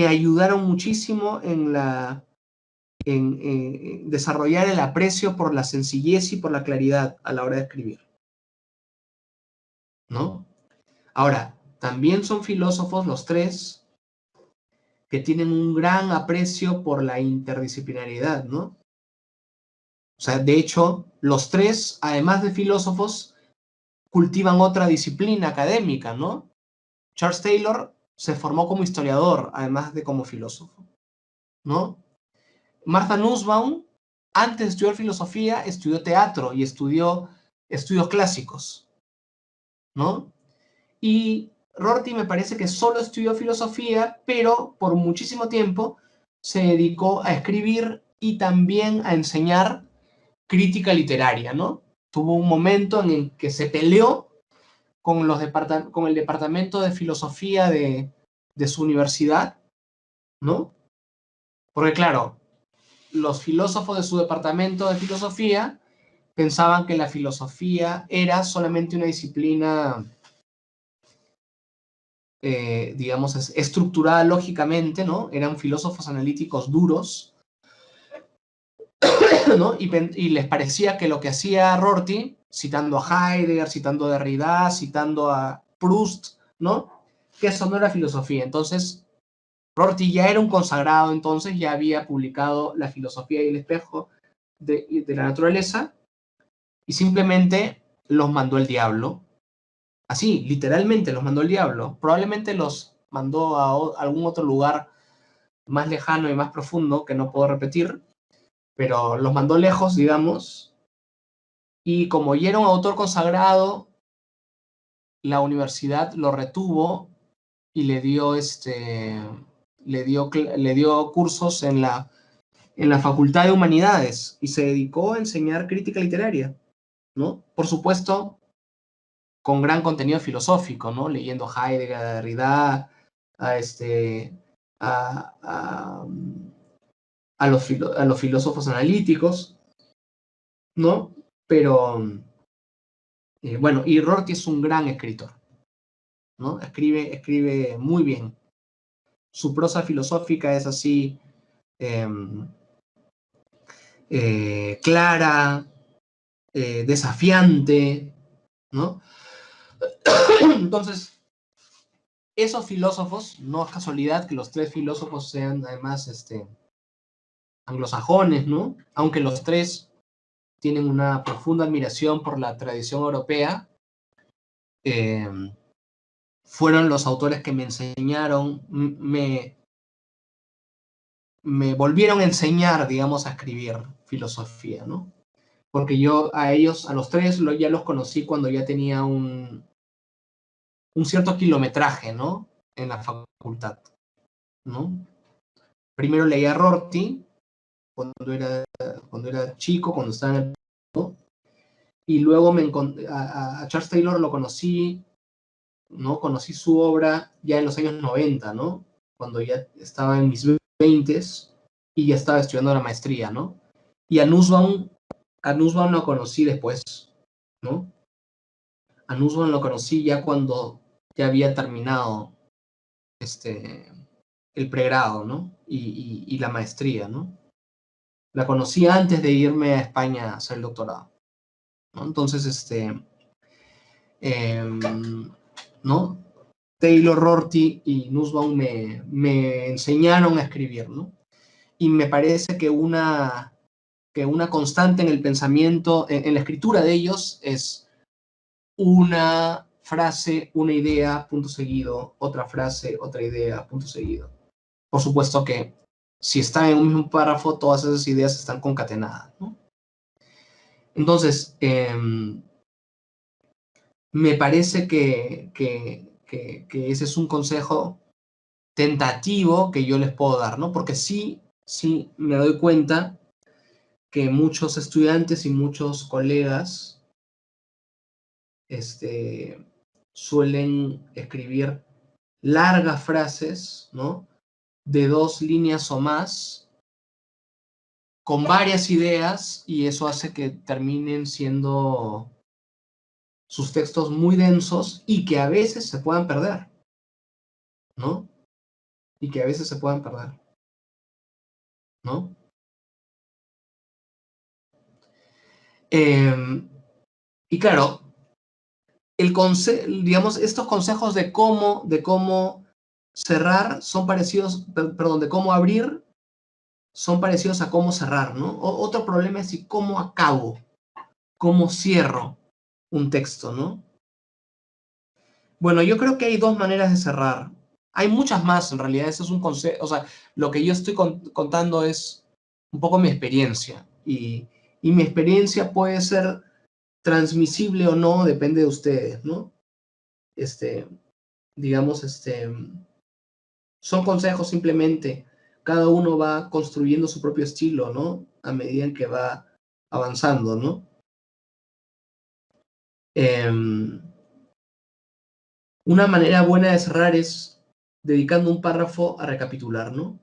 ayudaron muchísimo en desarrollar el aprecio por la sencillez y por la claridad a la hora de escribir, ¿no? Ahora, también son filósofos los tres que tienen un gran aprecio por la interdisciplinariedad, ¿no? O sea, de hecho, los tres, además de filósofos, cultivan otra disciplina académica, ¿no? Charles Taylor se formó como historiador, además de como filósofo, ¿no? Martha Nussbaum, antes de estudiar filosofía, estudió teatro y estudió estudios clásicos, ¿no? Y Rorty me parece que solo estudió filosofía, pero por muchísimo tiempo se dedicó a escribir y también a enseñar crítica literaria, ¿no? Tuvo un momento en el que se peleó con el departamento de filosofía de su universidad, ¿no? Porque claro, los filósofos de su departamento de filosofía pensaban que la filosofía era solamente una disciplina, digamos, estructurada lógicamente, ¿no? Eran filósofos analíticos duros, ¿no? Y les parecía que lo que hacía Rorty, citando a Heidegger, citando a Derrida, citando a Proust, ¿no? Que eso no era filosofía. Entonces, Rorty ya era un consagrado, entonces ya había publicado La filosofía y el espejo de la naturaleza, y simplemente los mandó el diablo. Así, literalmente los mandó el diablo. Probablemente los mandó a algún otro lugar más lejano y más profundo que no puedo repetir, pero los mandó lejos, digamos, y como ya era un autor consagrado, la universidad lo retuvo y le dio cursos en la Facultad de Humanidades y se dedicó a enseñar crítica literaria, ¿no? Por supuesto, con gran contenido filosófico, ¿no? Leyendo Heidegger, Derrida, a, a, a, a los filósofos analíticos, ¿no? Pero, bueno, y Rorty es un gran escritor, ¿no? Escribe muy bien. Su prosa filosófica es así, clara, desafiante, ¿no? Entonces, esos filósofos, no es casualidad que los tres filósofos sean además anglosajones, ¿no? Aunque los tres tienen una profunda admiración por la tradición europea, fueron los autores que me enseñaron, me volvieron a enseñar, digamos, a escribir filosofía, ¿no? Porque yo a ellos, a los tres, ya los conocí cuando ya tenía un cierto kilometraje, ¿no? En la facultad, ¿no? Primero leía a Rorty cuando era chico, cuando estaba en el... ¿no? Y luego a Charles Taylor lo conocí, ¿no? Conocí su obra ya en los años 90, ¿no? Cuando ya estaba en mis 20s y ya estaba estudiando la maestría, ¿no? Y a Nussbaum lo conocí después, ¿no? A Nussbaum lo conocí ya cuando ya había terminado el pregrado, ¿no? Y la maestría, ¿no? La conocí antes de irme a España a hacer el doctorado, ¿no? Entonces, ¿no? Taylor, Rorty y Nussbaum me enseñaron a escribir, ¿no? Y me parece que una constante en el pensamiento, en la escritura de ellos, es una frase, una idea, punto seguido, otra frase, otra idea, punto seguido. Por supuesto que si están en un mismo párrafo, todas esas ideas están concatenadas, ¿no? Entonces, me parece que ese es un consejo tentativo que yo les puedo dar, ¿no? Porque sí me doy cuenta que muchos estudiantes y muchos colegas suelen escribir largas frases, ¿no? De 2 líneas o más, con varias ideas, y eso hace que terminen siendo sus textos muy densos y que a veces se puedan perder, ¿no? Y que a veces se puedan perder, ¿no? Y claro, digamos, estos consejos de cómo cerrar son parecidos, perdón, de cómo abrir son parecidos a cómo cerrar, ¿no? Otro problema es cómo acabo, cómo cierro un texto, ¿no? Bueno, yo creo que hay dos maneras de cerrar. Hay muchas más, en realidad, eso es un consejo, o sea, lo que yo estoy contando es un poco mi experiencia, y mi experiencia puede ser transmisible o no, depende de ustedes, ¿no? Digamos, son consejos simplemente. Cada uno va construyendo su propio estilo, ¿no? A medida en que va avanzando, ¿no? Una manera buena de cerrar es dedicando un párrafo a recapitular, ¿no?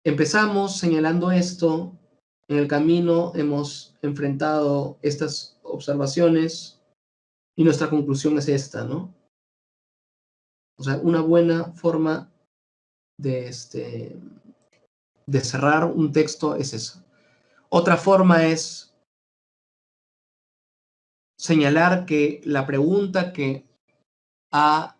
Empezamos señalando esto, en el camino hemos enfrentado estas observaciones y nuestra conclusión es esta, ¿no? O sea, una buena forma de cerrar un texto es esa. Otra forma es señalar que la pregunta que ha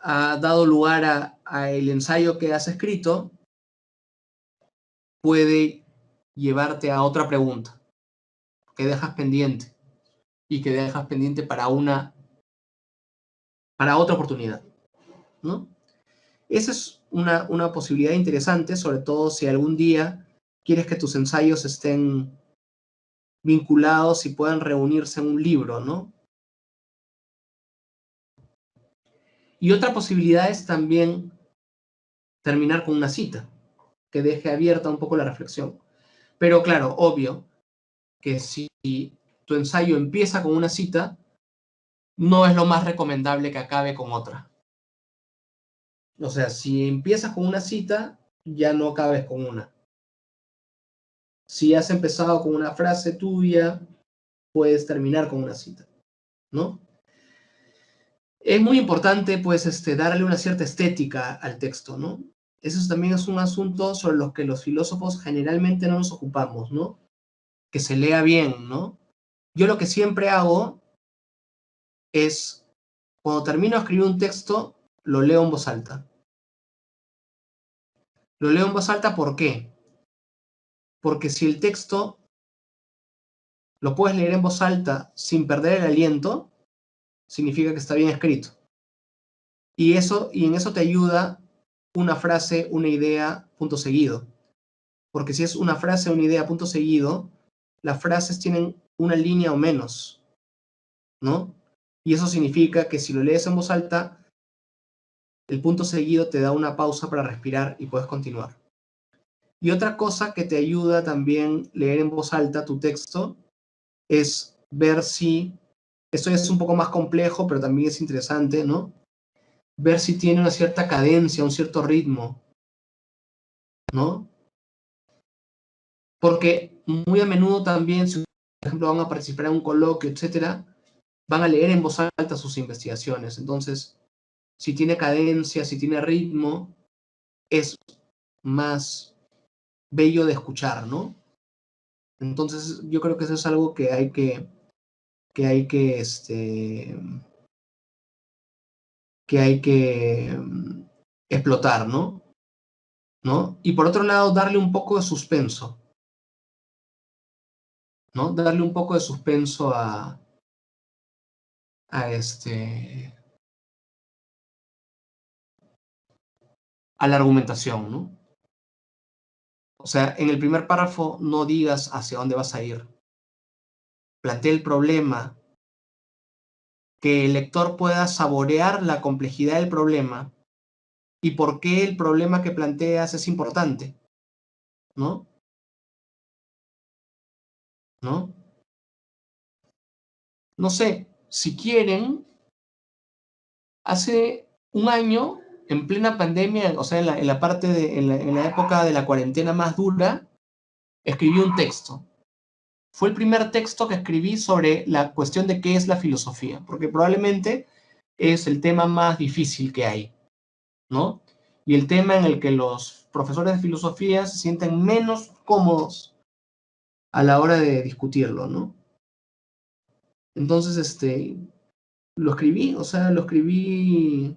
ha dado lugar a el ensayo que has escrito, puede llevarte a otra pregunta que dejas pendiente y que dejas pendiente para otra oportunidad, ¿no? Esa es una posibilidad interesante, sobre todo si algún día quieres que tus ensayos estén vinculados y puedan reunirse en un libro, ¿no? Y otra posibilidad es también terminar con una cita, que deje abierta un poco la reflexión. Pero claro, obvio que si tu ensayo empieza con una cita, no es lo más recomendable que acabe con otra. O sea, si empiezas con una cita, ya no acabes con una. Si has empezado con una frase tuya, puedes terminar con una cita, ¿no? Es muy importante, pues, darle una cierta estética al texto, ¿no? Eso también es un asunto sobre los que los filósofos generalmente no nos ocupamos, ¿no? Que se lea bien, ¿no? Yo lo que siempre hago es, cuando termino de escribir un texto, lo leo en voz alta. Lo leo en voz alta, ¿por qué? Porque si el texto lo puedes leer en voz alta sin perder el aliento, significa que está bien escrito. Y en eso te ayuda una frase, una idea, punto seguido. Porque si es una frase, una idea, punto seguido, las frases tienen una línea o menos, ¿no? Y eso significa que si lo lees en voz alta, el punto seguido te da una pausa para respirar y puedes continuar. Y otra cosa que te ayuda también leer en voz alta tu texto es ver si, esto es un poco más complejo, pero también es interesante, ¿no? Ver si tiene una cierta cadencia, un cierto ritmo, ¿no? Porque muy a menudo también, si por ejemplo van a participar en un coloquio, etcétera, van a leer en voz alta sus investigaciones. Entonces, si tiene cadencia, si tiene ritmo, es más bello de escuchar, ¿no? Entonces, yo creo que eso es algo que hay que explotar, ¿no? ¿No? Y por otro lado, darle un poco de suspenso, ¿no? Darle un poco de suspenso a a la argumentación, ¿no? O sea, en el primer párrafo no digas hacia dónde vas a ir. Plantea el problema, que el lector pueda saborear la complejidad del problema y por qué el problema que planteas es importante, ¿no? ¿No? No sé, si quieren, hace un año, en plena pandemia, o sea, en la parte en la época de la cuarentena más dura, escribí un texto. Fue el primer texto que escribí sobre la cuestión de qué es la filosofía, porque probablemente es el tema más difícil que hay, ¿no? Y el tema en el que los profesores de filosofía se sienten menos cómodos a la hora de discutirlo, ¿no? Entonces, lo escribí, o sea, lo escribí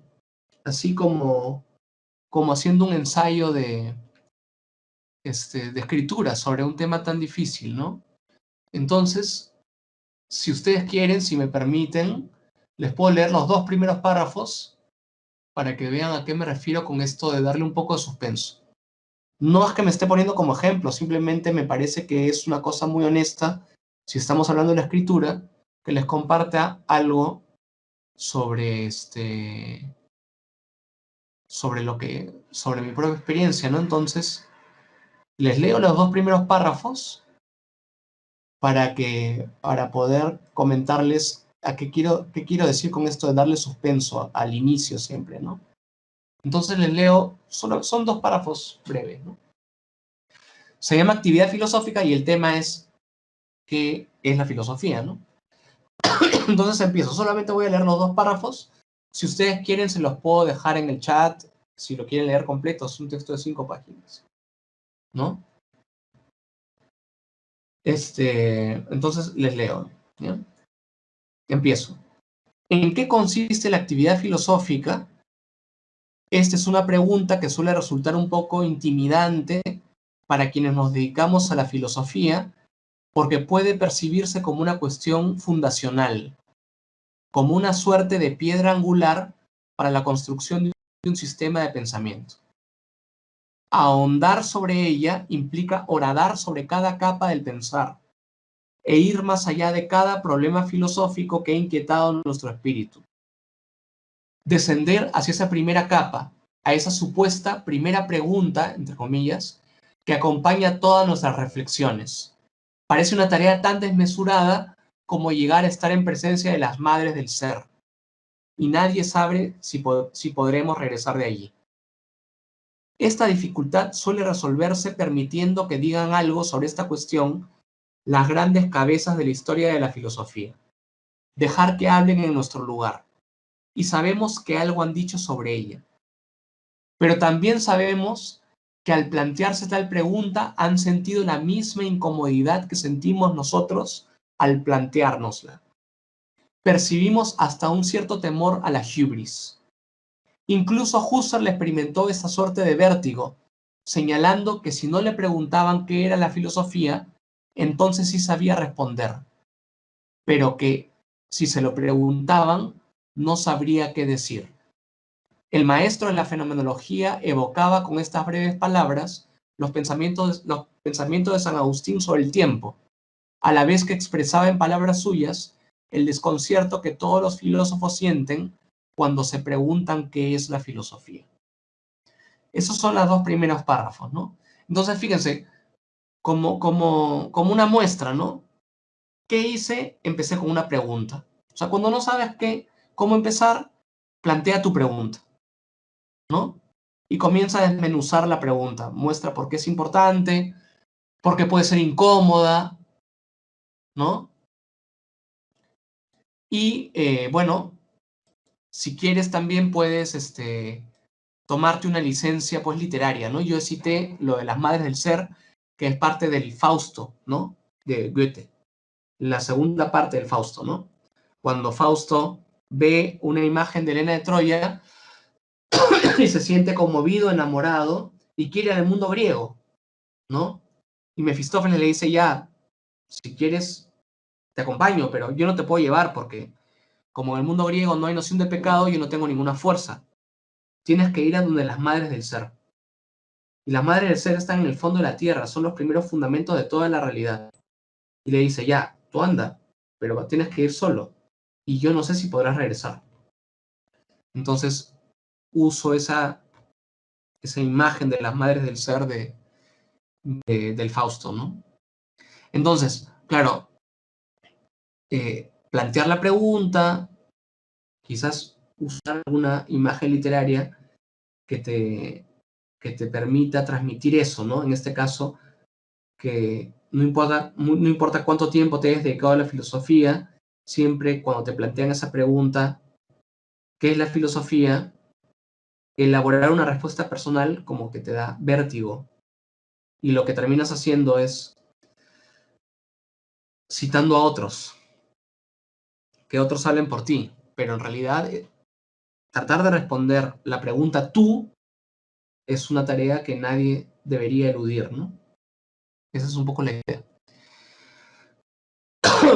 así como haciendo un ensayo de escritura sobre un tema tan difícil, ¿no? Entonces, si ustedes quieren, si me permiten, les puedo leer los dos primeros párrafos para que vean a qué me refiero con esto de darle un poco de suspenso. No es que me esté poniendo como ejemplo, simplemente me parece que es una cosa muy honesta, si estamos hablando de la escritura, que les comparta algo sobre sobre mi propia experiencia, ¿no? Entonces, les leo los dos primeros párrafos para poder comentarles a qué quiero decir con esto de darle suspenso al inicio siempre, ¿no? Entonces les leo, son dos párrafos breves, ¿no? Se llama actividad filosófica y el tema es qué es la filosofía, ¿no? Entonces empiezo, solamente voy a leer los dos párrafos. Si ustedes quieren, se los puedo dejar en el chat, si lo quieren leer completo, es un texto de 5 páginas, ¿no? Entonces les leo, ¿ya? Empiezo. ¿En qué consiste la actividad filosófica Esta es una pregunta que suele resultar un poco intimidante para quienes nos dedicamos a la filosofía, porque puede percibirse como una cuestión fundacional, como una suerte de piedra angular para la construcción de un sistema de pensamiento. Ahondar sobre ella implica horadar sobre cada capa del pensar e ir más allá de cada problema filosófico que ha inquietado nuestro espíritu. Descender hacia esa primera capa, a esa supuesta primera pregunta, entre comillas, que acompaña todas nuestras reflexiones. Parece una tarea tan desmesurada como llegar a estar en presencia de las madres del ser, y nadie sabe si podremos regresar de allí. Esta dificultad suele resolverse permitiendo que digan algo sobre esta cuestión las grandes cabezas de la historia de la filosofía. Dejar que hablen en nuestro lugar. Y sabemos que algo han dicho sobre ella. Pero también sabemos que al plantearse tal pregunta han sentido la misma incomodidad que sentimos nosotros al planteárnosla. Percibimos hasta un cierto temor a la hubris. Incluso Husserl experimentó esa suerte de vértigo, señalando que si no le preguntaban qué era la filosofía, entonces sí sabía responder, pero que si se lo preguntaban, no sabría qué decir. El maestro de la fenomenología evocaba con estas breves palabras los pensamientos de San Agustín sobre el tiempo, a la vez que expresaba en palabras suyas el desconcierto que todos los filósofos sienten cuando se preguntan qué es la filosofía. Esos son los dos primeros párrafos, ¿no? Entonces, fíjense, como una muestra, ¿no? ¿Qué hice? Empecé con una pregunta. O sea, cuando no sabes cómo empezar, plantea tu pregunta, ¿no? Y comienza a desmenuzar la pregunta. Muestra por qué es importante, por qué puede ser incómoda, ¿no? Y, bueno, si quieres también puedes tomarte una licencia pues literaria, ¿no? Yo cité lo de las madres del ser, que es parte del Fausto, ¿no? De Goethe. La segunda parte del Fausto, ¿no? Cuando Fausto ve una imagen de Helena de Troya y se siente conmovido, enamorado, y quiere ir al mundo griego, ¿no? Y Mefistófeles le dice, ya, si quieres, te acompaño, pero yo no te puedo llevar porque como en el mundo griego no hay noción de pecado, yo no tengo ninguna fuerza. Tienes que ir a donde las madres del ser. Y las madres del ser están en el fondo de la tierra, son los primeros fundamentos de toda la realidad. Y le dice, ya, tú anda, pero tienes que ir solo. Y yo no sé si podrás regresar. Entonces, uso esa imagen de las madres del ser del Fausto, ¿no? Entonces, claro, plantear la pregunta, quizás usar alguna imagen literaria que te permita transmitir eso, ¿no? En este caso, que no importa cuánto tiempo te hayas dedicado a la filosofía, siempre cuando te plantean esa pregunta, ¿qué es la filosofía? Elaborar una respuesta personal como que te da vértigo. Y lo que terminas haciendo es citando a otros, que otros hablen por ti, pero en realidad tratar de responder la pregunta tú es una tarea que nadie debería eludir, ¿no? Esa es un poco la idea.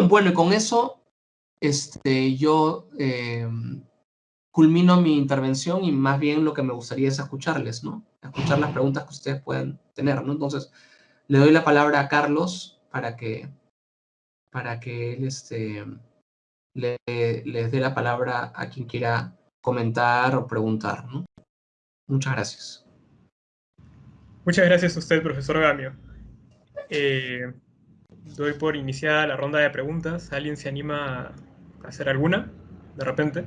Bueno, y con eso yo culmino mi intervención y más bien lo que me gustaría es escucharles, ¿no? Escuchar las preguntas que ustedes puedan tener, ¿no? Entonces, le doy la palabra a Carlos para que él les dé la palabra a quien quiera comentar o preguntar, ¿no? Muchas gracias. Muchas gracias a usted, profesor Gamio. Doy por iniciada la ronda de preguntas. ¿Alguien se anima a hacer alguna, de repente?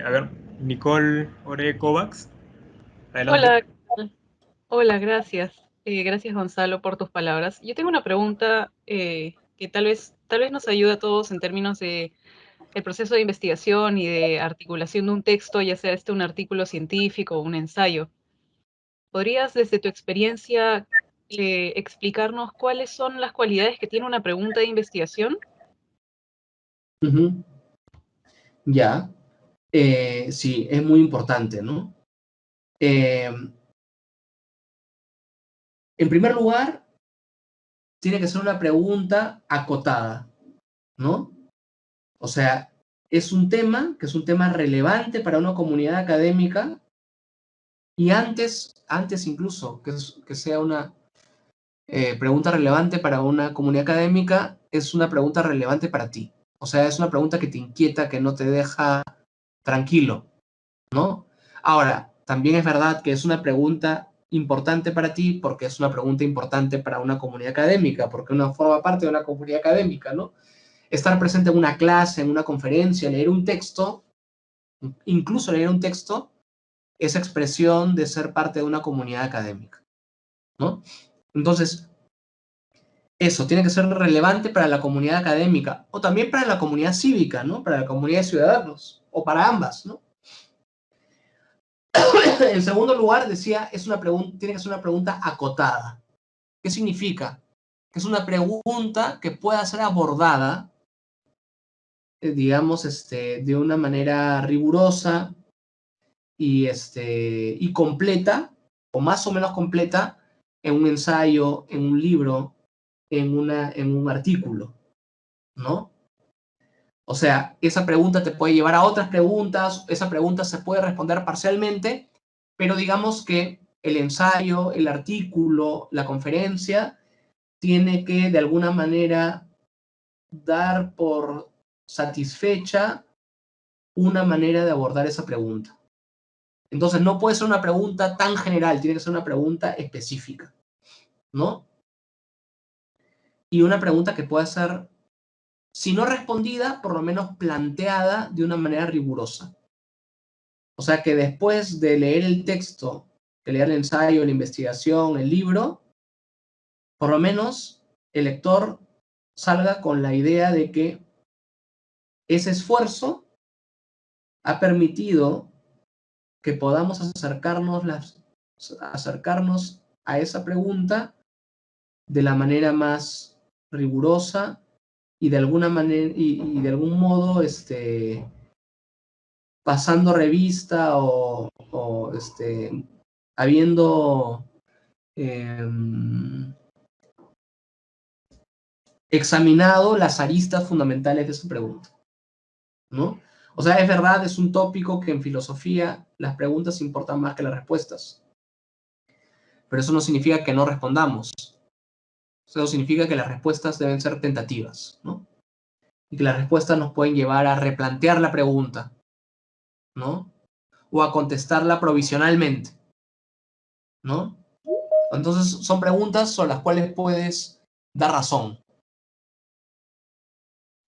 A ver, Nicole Ore Kovacs. Adelante. Hola, hola, gracias. Gracias, Gonzalo, por tus palabras. Yo tengo una pregunta que tal vez nos ayude a todos en términos de el proceso de investigación y de articulación de un texto, ya sea un artículo científico o un ensayo. ¿Podrías, desde tu experiencia, explicarnos cuáles son las cualidades que tiene una pregunta de investigación? Ya. Sí, es muy importante, ¿no? En primer lugar, tiene que ser una pregunta acotada, ¿no? O sea, es un tema que es un tema relevante para una comunidad académica y antes incluso que sea una pregunta relevante para una comunidad académica, es una pregunta relevante para ti. O sea, es una pregunta que te inquieta, que no te deja tranquilo, ¿no? Ahora, también es verdad que es una pregunta importante para ti porque es una pregunta importante para una comunidad académica, porque uno forma parte de una comunidad académica, ¿no? Estar presente en una clase, en una conferencia, leer un texto, incluso leer un texto, es expresión de ser parte de una comunidad académica, ¿no? Entonces, eso tiene que ser relevante para la comunidad académica o también para la comunidad cívica, ¿no? Para la comunidad de ciudadanos o para ambas, ¿no? En segundo lugar, decía, tiene que ser una pregunta acotada. ¿Qué significa? Que es una pregunta que pueda ser abordada, digamos, de una manera rigurosa y completa, o más o menos completa, en un ensayo, en un libro, en un artículo, ¿no? O sea, esa pregunta te puede llevar a otras preguntas, esa pregunta se puede responder parcialmente, pero digamos que el ensayo, el artículo, la conferencia, tiene que de alguna manera dar por satisfecha una manera de abordar esa pregunta. Entonces no puede ser una pregunta tan general, tiene que ser una pregunta específica, ¿no? Y una pregunta que pueda ser, si no respondida, por lo menos planteada de una manera rigurosa. O sea que después de leer el texto, de leer el ensayo, la investigación, el libro, por lo menos el lector salga con la idea de que ese esfuerzo ha permitido que podamos acercarnos a esa pregunta de la manera más rigurosa y de alguna manera y de algún modo pasando revista o habiendo examinado las aristas fundamentales de su pregunta, ¿no? O sea, es verdad, es un tópico que en filosofía las preguntas importan más que las respuestas, pero eso no significa que no respondamos. Eso significa que las respuestas deben ser tentativas, ¿no? Y que las respuestas nos pueden llevar a replantear la pregunta, ¿no? O a contestarla provisionalmente, ¿no? Entonces son preguntas sobre las cuales puedes dar razón,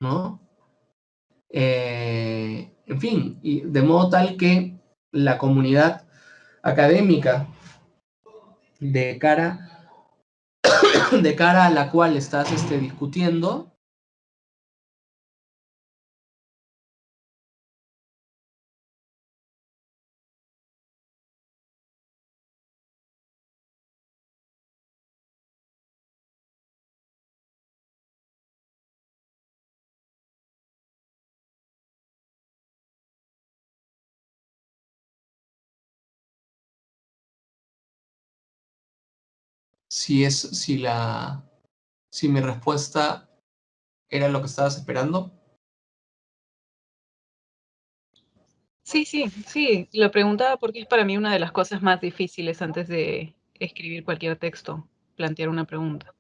¿no? En fin, y de modo tal que la comunidad académica de cara, de cara a la cual estás discutiendo, si mi respuesta era lo que estabas esperando. Sí, lo preguntaba porque es para mí una de las cosas más difíciles antes de escribir cualquier texto, plantear una pregunta.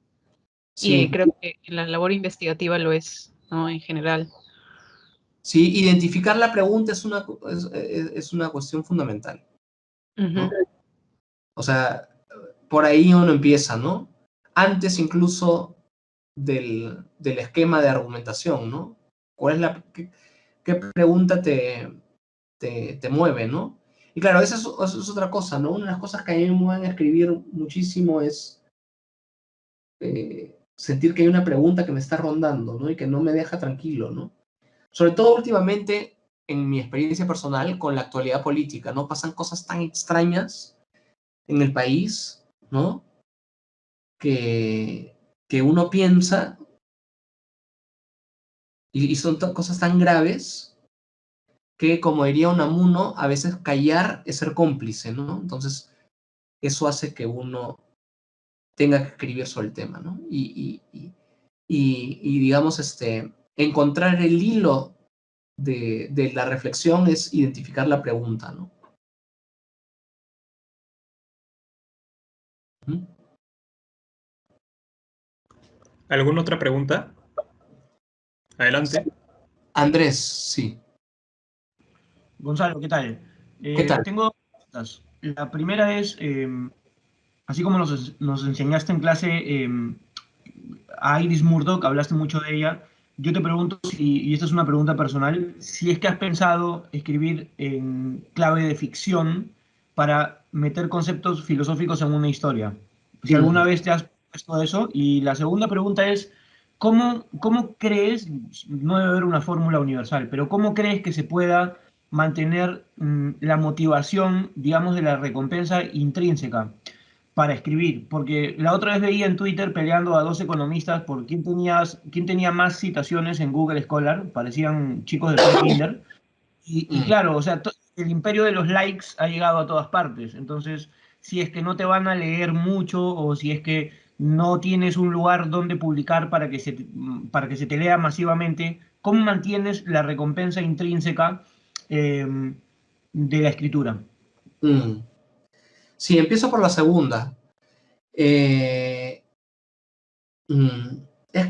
Y Sí, creo que en la labor investigativa lo es, ¿no? En general. sí, identificar la pregunta es una cuestión fundamental, ¿no? Ujú. O sea, por ahí uno empieza, ¿no? Antes incluso del esquema de argumentación, ¿no? ¿Cuál es qué pregunta te mueve, ¿no? Y claro, esa es otra cosa, ¿no? Una de las cosas que a mí me mueven a escribir muchísimo es sentir que hay una pregunta que me está rondando, ¿no? Y que no me deja tranquilo, ¿no? Sobre todo últimamente, en mi experiencia personal con la actualidad política, ¿no? Pasan cosas tan extrañas en el país, ¿no? Que uno piensa y son cosas tan graves que, como diría Unamuno, a veces callar es ser cómplice, ¿no? Entonces, eso hace que uno tenga que escribir sobre el tema, ¿no? Y digamos, encontrar el hilo de la reflexión es identificar la pregunta, ¿no? ¿Mm? ¿Alguna otra pregunta? Adelante. Andrés, sí. Gonzalo, ¿qué tal? ¿Qué tal? Tengo dos preguntas. La primera es, así como nos enseñaste en clase a Iris Murdoch, hablaste mucho de ella, yo te pregunto, y esta es una pregunta personal, si es que has pensado escribir en clave de ficción para meter conceptos filosóficos en una historia. Si alguna vez te has puesto eso. Y la segunda pregunta es, ¿cómo crees, no debe haber una fórmula universal, pero cómo crees que se pueda mantener la motivación, digamos, de la recompensa intrínseca para escribir? Porque la otra vez veía en Twitter peleando a dos economistas por quién tenía más citaciones en Google Scholar, parecían chicos de pre-kinder, y claro, o sea, el imperio de los likes ha llegado a todas partes. Entonces, si es que no te van a leer mucho, o si es que no tienes un lugar donde publicar para que se te lea masivamente, ¿cómo mantienes la recompensa intrínseca eh, de la escritura? Sí, empiezo por la segunda. Es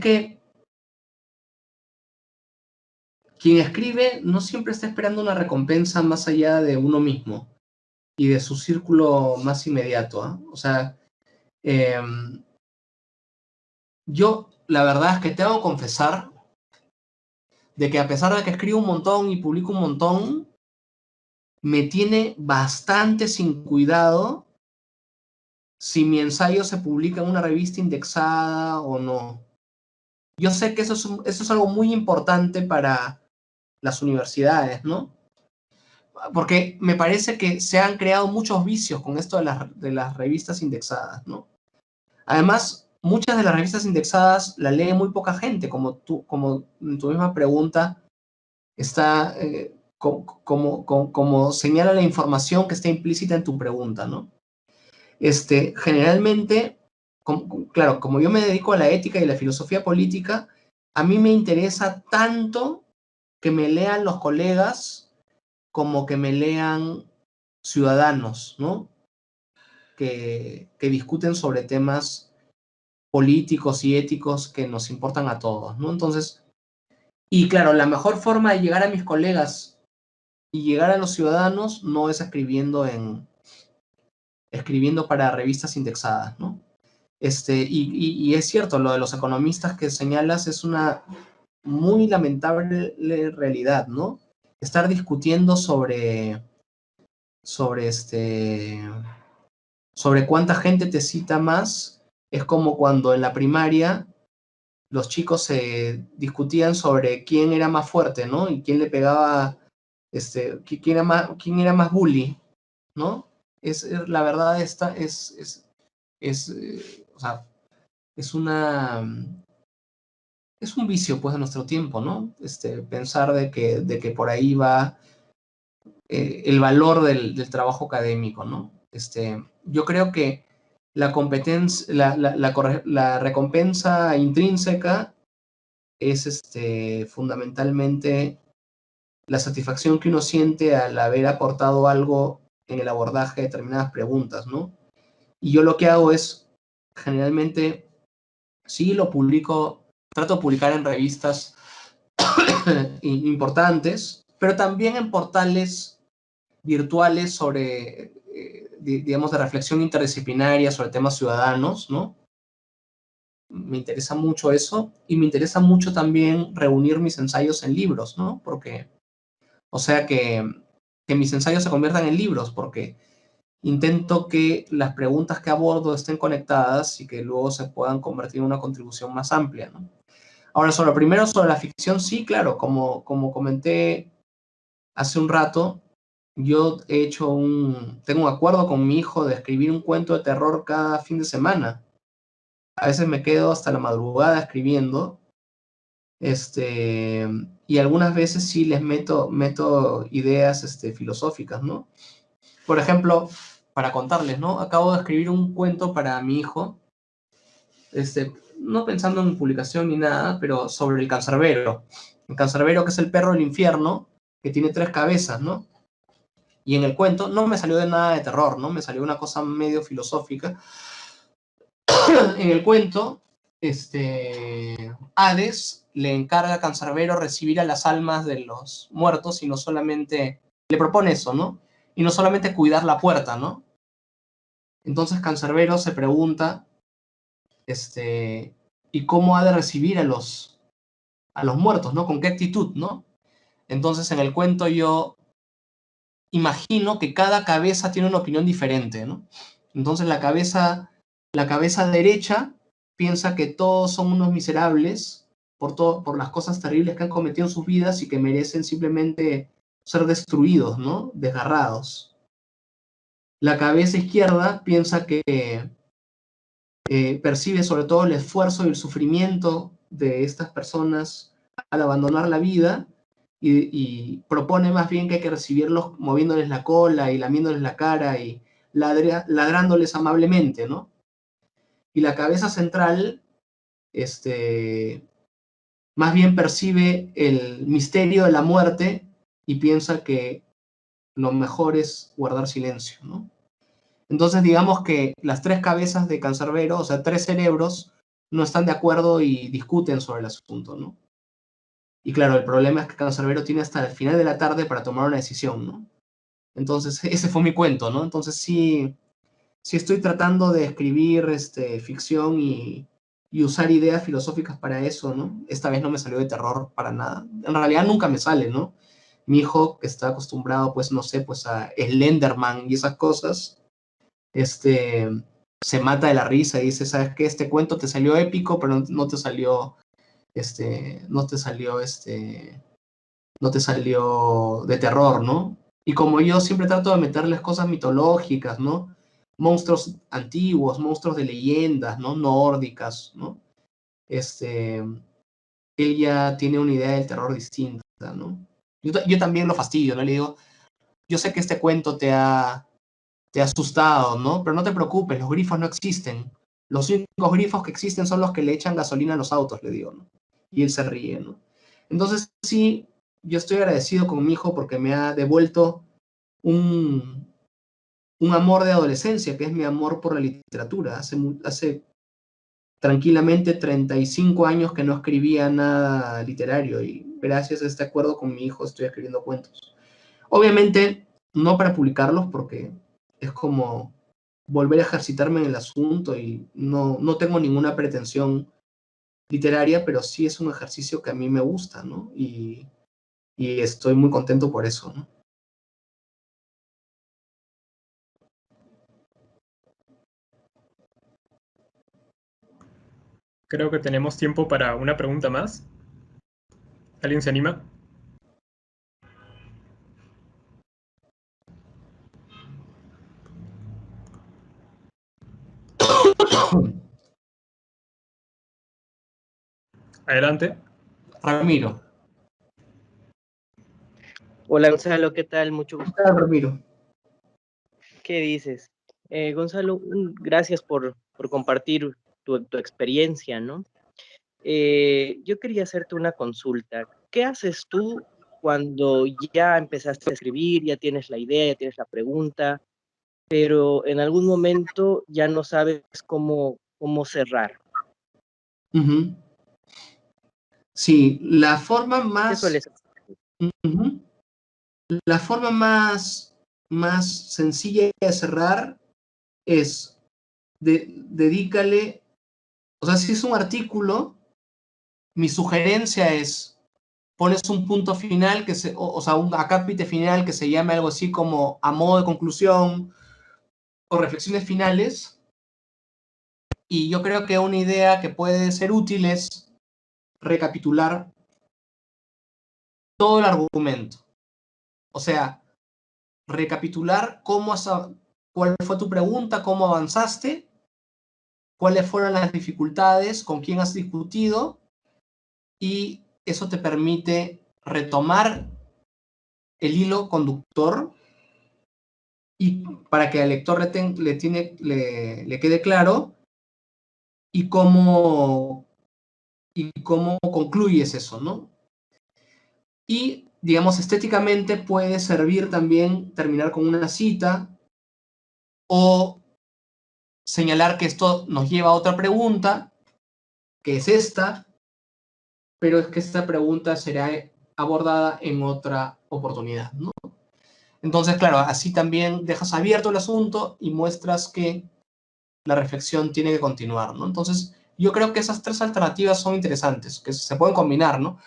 que quien escribe no siempre está esperando una recompensa más allá de uno mismo y de su círculo más inmediato, ¿ah? O sea, yo la verdad es que tengo que confesar de que, a pesar de que escribo un montón y publico un montón, me tiene bastante sin cuidado si mi ensayo se publica en una revista indexada o no. Yo sé que eso es algo muy importante para las universidades, ¿no? Porque me parece que se han creado muchos vicios con esto de las revistas indexadas, ¿no? Además, muchas de las revistas indexadas la lee muy poca gente, como en tu misma pregunta está, como señala la información que está implícita en tu pregunta, ¿no? Generalmente, claro, como yo me dedico a la ética y la filosofía política, a mí me interesa tanto que me lean los colegas como que me lean ciudadanos, ¿no? Que discuten sobre temas políticos y éticos que nos importan a todos, ¿no? Entonces, y claro, la mejor forma de llegar a mis colegas y llegar a los ciudadanos no es escribiendo para revistas indexadas, ¿no? Y es cierto, lo de los economistas que señalas es una muy lamentable realidad, ¿no? Estar discutiendo sobre cuánta gente te cita más es como cuando en la primaria los chicos se discutían sobre quién era más fuerte, ¿no? Y quién le pegaba, quién era más bully, ¿no? La verdad, o sea, es es un vicio, pues, de nuestro tiempo, ¿no? Pensar de que por ahí va el valor del trabajo académico, ¿no? Yo creo que la competencia, la recompensa intrínseca es fundamentalmente la satisfacción que uno siente al haber aportado algo en el abordaje de determinadas preguntas, ¿no? Y yo lo que hago es, generalmente, sí lo publico, trato de publicar en revistas importantes, pero también en portales virtuales sobre, digamos, de reflexión interdisciplinaria sobre temas ciudadanos, ¿no? Me interesa mucho eso, y me interesa mucho también reunir mis ensayos en libros, ¿no? Porque, o sea, que mis ensayos se conviertan en libros, porque intento que las preguntas que abordo estén conectadas y que luego se puedan convertir en una contribución más amplia, ¿no? Ahora, primero sobre la ficción, sí, claro, como comenté hace un rato, yo tengo un acuerdo con mi hijo de escribir un cuento de terror cada fin de semana. A veces me quedo hasta la madrugada escribiendo, Y algunas veces sí les meto ideas filosóficas, ¿no? Por ejemplo, para contarles, ¿no? Acabo de escribir un cuento para mi hijo, no pensando en publicación ni nada, pero sobre el cancerbero. El cancerbero, que es el perro del infierno, que tiene 3 cabezas, ¿no? Y en el cuento no me salió de nada de terror, ¿no? Me salió una cosa medio filosófica. En el cuento, Hades le encarga a Cancerbero recibir a las almas de los muertos y no solamente, le propone eso, ¿no? Y no solamente cuidar la puerta, ¿no? Entonces Cancerbero se pregunta, ¿y cómo ha de recibir a los muertos, ¿no? ¿Con qué actitud, no? Entonces en el cuento yo imagino que cada cabeza tiene una opinión diferente, ¿no? Entonces la cabeza derecha piensa que todos son unos miserables por las cosas terribles que han cometido en sus vidas y que merecen simplemente ser destruidos, ¿no? Desgarrados. La cabeza izquierda piensa que percibe sobre todo el esfuerzo y el sufrimiento de estas personas al abandonar la vida y propone más bien que hay que recibirlos moviéndoles la cola y lamiéndoles la cara y ladrándoles amablemente, ¿no? Y la cabeza central, más bien percibe el misterio de la muerte y piensa que lo mejor es guardar silencio, ¿no? Entonces digamos que las 3 cabezas de Cancerbero, o sea, 3 cerebros, no están de acuerdo y discuten sobre el asunto, ¿no? Y claro, el problema es que Cancerbero tiene hasta el final de la tarde para tomar una decisión, ¿no? Entonces, ese fue mi cuento, ¿no? Entonces sí estoy tratando de escribir ficción y usar ideas filosóficas para eso, ¿no? Esta vez no me salió de terror para nada. En realidad nunca me sale, ¿no? Mi hijo, que está acostumbrado, pues, no sé, pues a Slenderman y esas cosas, se mata de la risa y dice, ¿sabes qué? Este cuento te salió épico, pero no te salió, no te salió de terror, ¿no? Y como yo siempre trato de meterles cosas mitológicas, ¿no? Monstruos antiguos, monstruos de leyendas, ¿no? Nórdicas, ¿no? Él ya tiene una idea del terror distinta, ¿no? Yo también lo fastidio, ¿no? Le digo, yo sé que este cuento te ha asustado, ¿no? Pero no te preocupes, los grifos no existen. Los únicos grifos que existen son los que le echan gasolina a los autos, le digo, ¿no? Y él se ríe, ¿no? Entonces, sí, yo estoy agradecido con mi hijo porque me ha devuelto un amor de adolescencia, que es mi amor por la literatura. Hace tranquilamente 35 años que no escribía nada literario y gracias a este acuerdo con mi hijo estoy escribiendo cuentos. Obviamente, no para publicarlos porque es como volver a ejercitarme en el asunto y no tengo ninguna pretensión literaria, pero sí es un ejercicio que a mí me gusta, ¿no? Y estoy muy contento por eso, ¿no? Creo que tenemos tiempo para una pregunta más. ¿Alguien se anima? Adelante. Ramiro. Hola Gonzalo, ¿qué tal? Mucho gusto. Ramiro. ¿Qué dices? Gonzalo, gracias por compartir tu experiencia, ¿no? Yo quería hacerte una consulta. ¿Qué haces tú cuando ya empezaste a escribir, ya tienes la idea, ya tienes la pregunta, pero en algún momento ya no sabes cómo cerrar? Uh-huh. Sí, la forma más... ¿Qué sueles hacer? Uh-huh. La forma más sencilla de cerrar es dedícale, o sea, si es un artículo, mi sugerencia es pones un punto final, o sea, un acápite final que se llame algo así como a modo de conclusión o reflexiones finales. Y yo creo que una idea que puede ser útil es recapitular todo el argumento. O sea, recapitular cuál fue tu pregunta, cómo avanzaste, cuáles fueron las dificultades, con quién has discutido y eso te permite retomar el hilo conductor y para que al lector le quede claro y cómo concluyes eso, ¿no? Y, digamos, estéticamente puede servir también terminar con una cita o señalar que esto nos lleva a otra pregunta, que es esta, pero es que esta pregunta será abordada en otra oportunidad, ¿no? Entonces, claro, así también dejas abierto el asunto y muestras que la reflexión tiene que continuar, ¿no? Entonces, yo creo que esas tres alternativas son interesantes, que se pueden combinar, ¿no?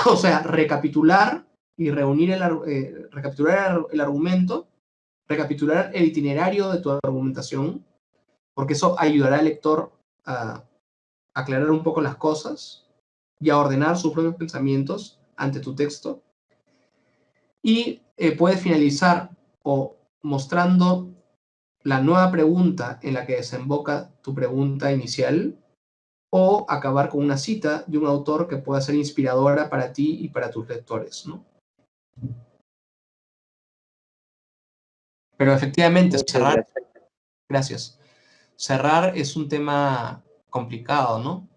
O sea, recapitular y recapitular el argumento, recapitular el itinerario de tu argumentación, porque eso ayudará al lector a aclarar un poco las cosas y a ordenar sus propios pensamientos ante tu texto. Y puedes finalizar o mostrando la nueva pregunta en la que desemboca tu pregunta inicial, o acabar con una cita de un autor que pueda ser inspiradora para ti y para tus lectores, ¿no? Pero efectivamente, Muchas cerrar, gracias. gracias. Cerrar es un tema complicado, ¿no?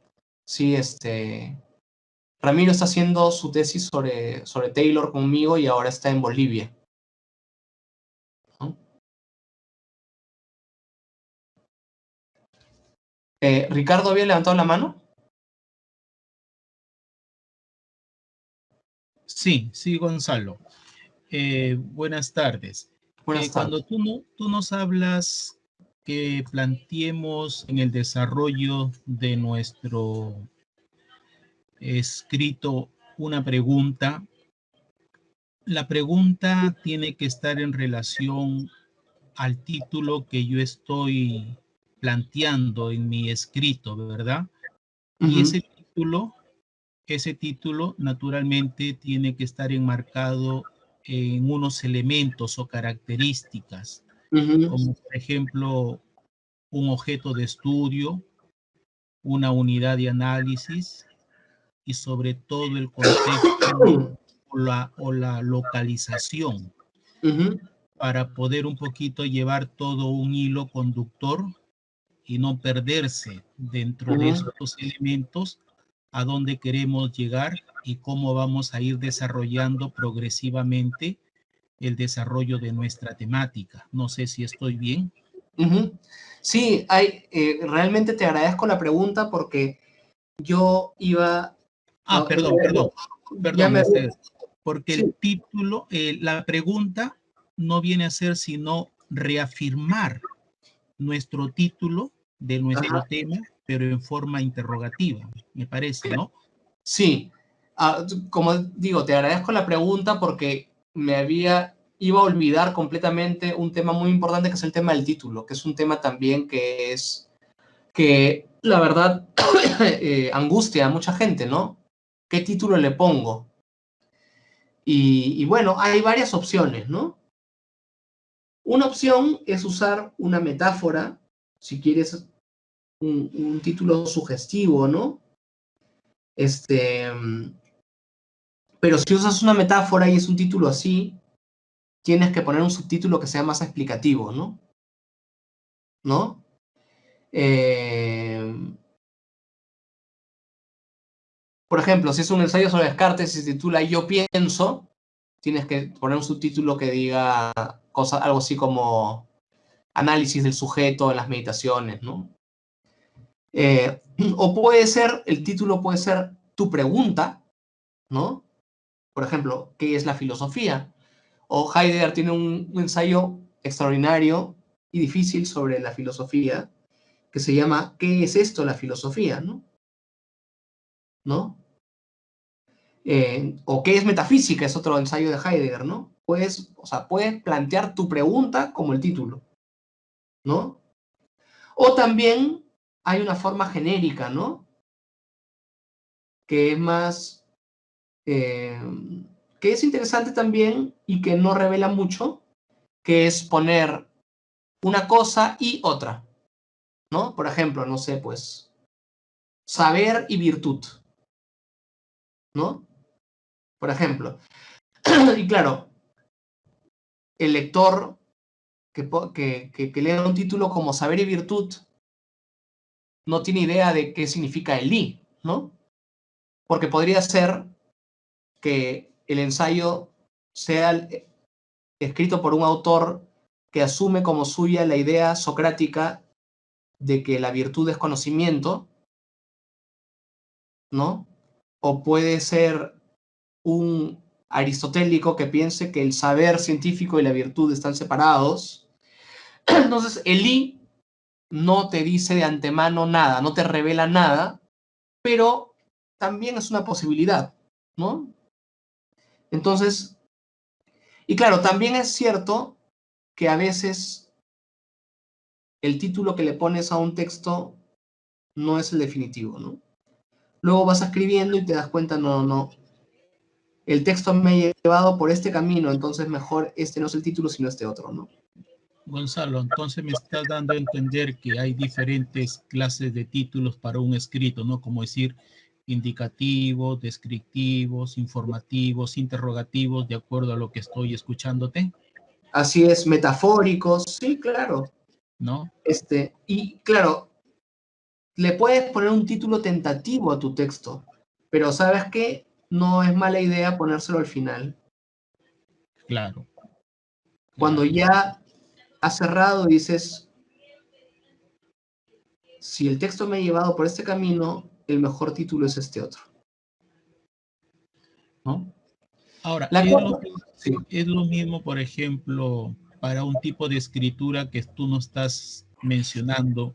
Sí, Ramiro está haciendo su tesis sobre Taylor conmigo y ahora está en Bolivia, ¿no? ¿Ricardo había levantado la mano? Sí, sí, Gonzalo. Buenas tardes. Buenas Cuando tardes. tú nos hablas que planteemos en el desarrollo de nuestro escrito una pregunta, la pregunta tiene que estar en relación al título que yo estoy planteando en mi escrito, ¿verdad? Y Uh-huh. ese título naturalmente tiene que estar enmarcado en unos elementos o características, Uh-huh. como por ejemplo un objeto de estudio, una unidad de análisis y sobre todo el contexto o la localización, Uh-huh. para poder un poquito llevar todo un hilo conductor y no perderse dentro de Uh-huh. estos elementos a dónde queremos llegar y cómo vamos a ir desarrollando progresivamente el desarrollo de nuestra temática. No sé si estoy bien. Uh-huh. Sí, realmente te agradezco la pregunta porque yo iba... Ya Perdón, me... porque el Sí. título, la pregunta no viene a ser sino reafirmar nuestro título de nuestro Ajá. tema, pero en forma interrogativa, me parece, ¿no? Sí, como digo, te agradezco la pregunta porque iba a olvidar completamente un tema muy importante que es el tema del título, que es un tema también que la verdad angustia a mucha gente, ¿no? ¿Qué título le pongo? Y bueno, hay varias opciones, ¿no? Una opción es usar una metáfora, si quieres un título sugestivo, ¿no? Pero si usas una metáfora y es un título así, tienes que poner un subtítulo que sea más explicativo, ¿no? ¿No? Por ejemplo, si es un ensayo sobre Descartes y se titula Yo pienso, tienes que poner un subtítulo que diga algo así como análisis del sujeto en las meditaciones, ¿no? O puede ser, el título puede ser tu pregunta, ¿no? Por ejemplo, ¿qué es la filosofía? O Heidegger tiene un ensayo extraordinario y difícil sobre la filosofía que se llama ¿Qué es esto la filosofía? ¿No? ¿No? O ¿qué es metafísica? Es otro ensayo de Heidegger, ¿no? Puedes plantear tu pregunta como el título, ¿no? O también hay una forma genérica, ¿no? Que es más... que es interesante también y que no revela mucho, que es poner una cosa y otra, ¿no? Por ejemplo, no sé, pues, saber y virtud, ¿no? Por ejemplo. Y claro, el lector que lea un título como Saber y Virtud no tiene idea de qué significa el I, ¿no? Porque podría ser que el ensayo sea escrito por un autor que asume como suya la idea socrática de que la virtud es conocimiento, ¿no? O puede ser un aristotélico que piense que el saber científico y la virtud están separados. Entonces, el I no te dice de antemano nada, no te revela nada, pero también es una posibilidad, ¿no? Entonces, y claro, también es cierto que a veces el título que le pones a un texto no es el definitivo, ¿no? Luego vas escribiendo y te das cuenta, no, el texto me ha llevado por este camino, entonces mejor este no es el título, sino este otro, ¿no? Gonzalo, entonces me estás dando a entender que hay diferentes clases de títulos para un escrito, ¿no? Como decir, indicativos, descriptivos, informativos, interrogativos, de acuerdo a lo que estoy escuchándote, Así es, metafóricos, sí, claro. ¿no? Y claro, le puedes poner un título tentativo a tu texto, pero ¿sabes qué? No es mala idea ponérselo al final. Claro. Cuando Claro. ya has cerrado, dices, si el texto me ha llevado por este camino, el mejor título es este otro, ¿no? Ahora, La cosa, sí. es lo mismo, por ejemplo, para un tipo de escritura que tú no estás mencionando,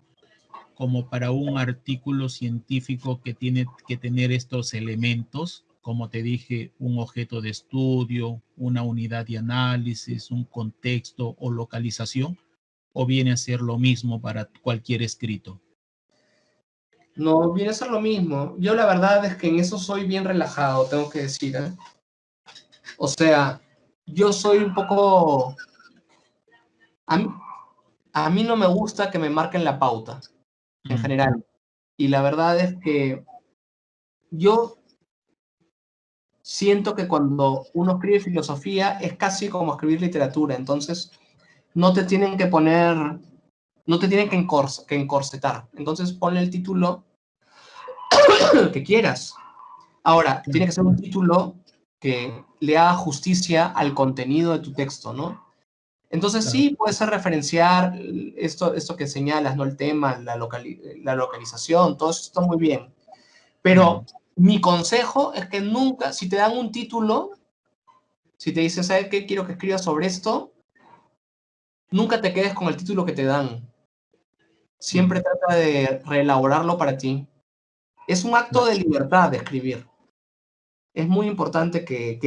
como para un artículo científico que tiene que tener estos elementos, como te dije, un objeto de estudio, una unidad de análisis, un contexto o localización, o viene a ser lo mismo para cualquier escrito. No, viene a ser lo mismo. Yo la verdad es que en eso soy bien relajado, tengo que decir, ¿eh? O sea, yo soy un poco... A mí no me gusta que me marquen la pauta, en general. Y la verdad es que yo siento que cuando uno escribe filosofía es casi como escribir literatura, entonces no te tienen que poner, no te tienen que encorsetar. Entonces ponle el título que quieras. Ahora, tiene que ser un título que le haga justicia al contenido de tu texto, ¿no? Entonces Claro. sí, puede ser referenciar esto que señalas, ¿no? El tema, la localización, todo eso está muy bien. Pero mi consejo es que nunca, si te dan un título, si te dicen, ¿sabes qué? Quiero que escribas sobre esto, nunca te quedes con el título que te dan. Siempre trata de reelaborarlo para ti. Es un acto de libertad de escribir. Es muy importante que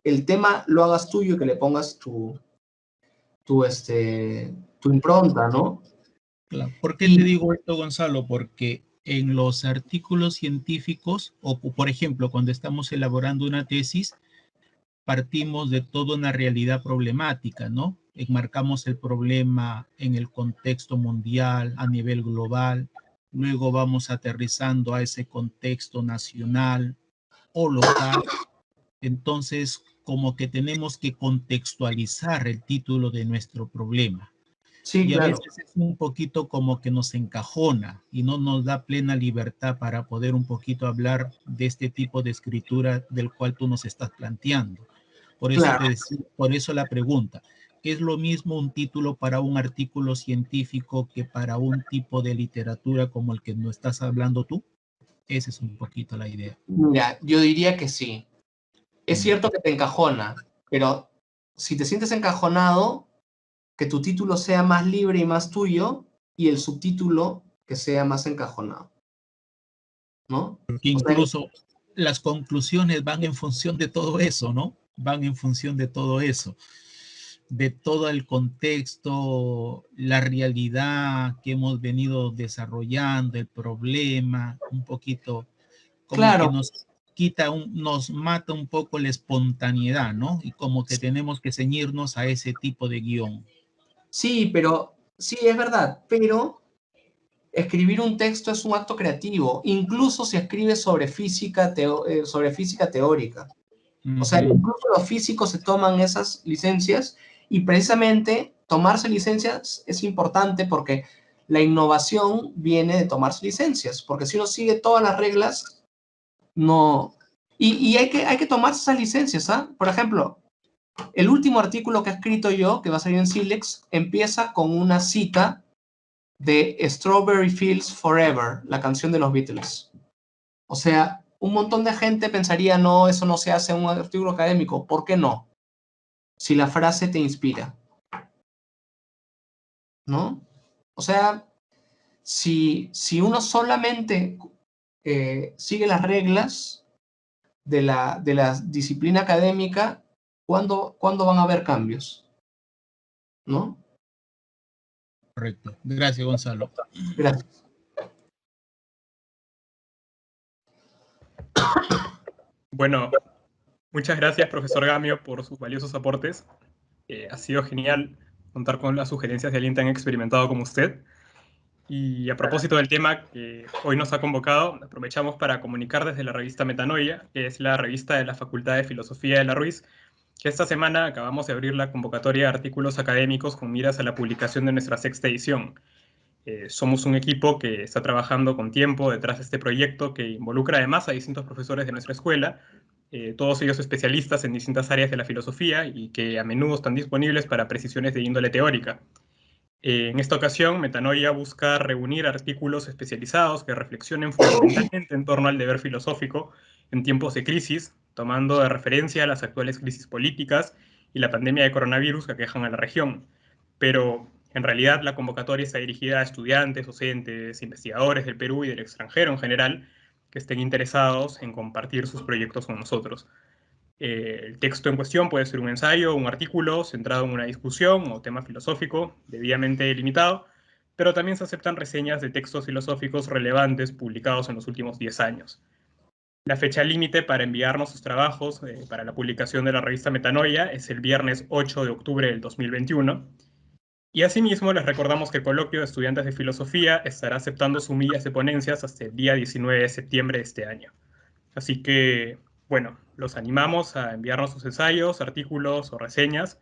el tema lo hagas tuyo y que le pongas tu impronta, ¿no? Claro. ¿Por qué te Y digo esto, Gonzalo? Porque en los artículos científicos, o por ejemplo, cuando estamos elaborando una tesis, partimos de toda una realidad problemática, ¿no? Enmarcamos el problema en el contexto mundial, a nivel global, luego vamos aterrizando a ese contexto nacional o local. Entonces, como que tenemos que contextualizar el título de nuestro problema. sí, Y a claro. veces es un poquito como que nos encajona y no nos da plena libertad para poder un poquito hablar de este tipo de escritura del cual tú nos estás planteando. Por eso Claro. te decía, por eso la pregunta, ¿es lo mismo un título para un artículo científico que para un tipo de literatura como el que nos estás hablando tú? Esa es un poquito la idea. Mira, yo diría que sí. Es cierto que te encajona, pero si te sientes encajonado, que tu título sea más libre y más tuyo y el subtítulo que sea más encajonado, ¿no? Porque O sea, incluso las conclusiones van en función de todo eso, ¿no? Van en función de todo eso, de todo el contexto, la realidad que hemos venido desarrollando, el problema, un poquito como que claro, nos quita, nos mata un poco la espontaneidad, ¿no? Y como que tenemos que ceñirnos a ese tipo de guión. sí, pero sí, es verdad, pero escribir un texto es un acto creativo, incluso si escribes sobre física teórica. O sea, incluso los físicos se toman esas licencias y precisamente tomarse licencias es importante porque la innovación viene de tomarse licencias, porque si uno sigue todas las reglas, no... Y hay que tomarse esas licencias, ¿ah? Por ejemplo, el último artículo que he escrito yo, que va a salir en Silex, empieza con una cita de Strawberry Fields Forever, la canción de los Beatles. O sea, un montón de gente pensaría, no, eso no se hace en un artículo académico. ¿Por qué no? Si la frase te inspira, ¿no? O sea, si uno solamente sigue las reglas de la disciplina académica, ¿cuándo van a haber cambios? ¿No? Correcto. Gracias, Gonzalo. Gracias. Bueno, muchas gracias, profesor Gamio, por sus valiosos aportes. Ha sido genial contar con las sugerencias de alguien tan experimentado como usted. Y a propósito del tema que hoy nos ha convocado, aprovechamos para comunicar desde la revista Metanoia, que es la revista de la Facultad de Filosofía de la Ruiz, que esta semana acabamos de abrir la convocatoria de artículos académicos con miras a la publicación de nuestra 6ª edición. Somos un equipo que está trabajando con tiempo detrás de este proyecto que involucra además a distintos profesores de nuestra escuela, todos ellos especialistas en distintas áreas de la filosofía y que a menudo están disponibles para precisiones de índole teórica. En esta ocasión, Metanoia busca reunir artículos especializados que reflexionen fundamentalmente en torno al deber filosófico en tiempos de crisis, tomando de referencia las actuales crisis políticas y la pandemia de coronavirus que aquejan a la región. Pero en realidad la convocatoria está dirigida a estudiantes, docentes, investigadores del Perú y del extranjero en general que estén interesados en compartir sus proyectos con nosotros. El texto en cuestión puede ser un ensayo, un artículo centrado en una discusión o tema filosófico debidamente limitado, pero también se aceptan reseñas de textos filosóficos relevantes publicados en los últimos 10 años. La fecha límite para enviarnos sus trabajos para la publicación de la revista Metanoia es el viernes 8 de octubre del 2021. Y asimismo les recordamos que el coloquio de estudiantes de filosofía estará aceptando sumillas de ponencias hasta el día 19 de septiembre de este año. Así que, bueno, los animamos a enviarnos sus ensayos, artículos o reseñas,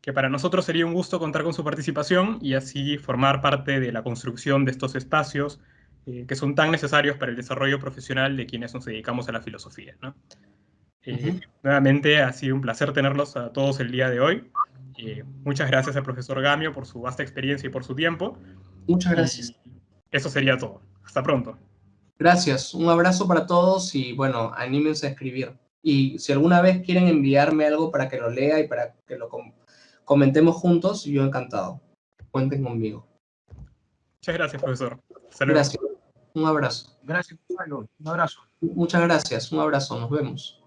que para nosotros sería un gusto contar con su participación y así formar parte de la construcción de estos espacios que son tan necesarios para el desarrollo profesional de quienes nos dedicamos a la filosofía, ¿no? Nuevamente ha sido un placer tenerlos a todos el día de hoy. Muchas gracias al profesor Gamio por su vasta experiencia y por su tiempo. Muchas gracias. Y eso sería todo. Hasta pronto. Gracias. Un abrazo para todos y bueno, anímense a escribir. Y si alguna vez quieren enviarme algo para que lo lea y para que lo comentemos juntos, yo encantado. Cuenten conmigo. Muchas gracias, profesor. Hasta luego. Gracias. Un abrazo. Gracias, Gonzalo. Un abrazo. Muchas gracias. Un abrazo. Nos vemos.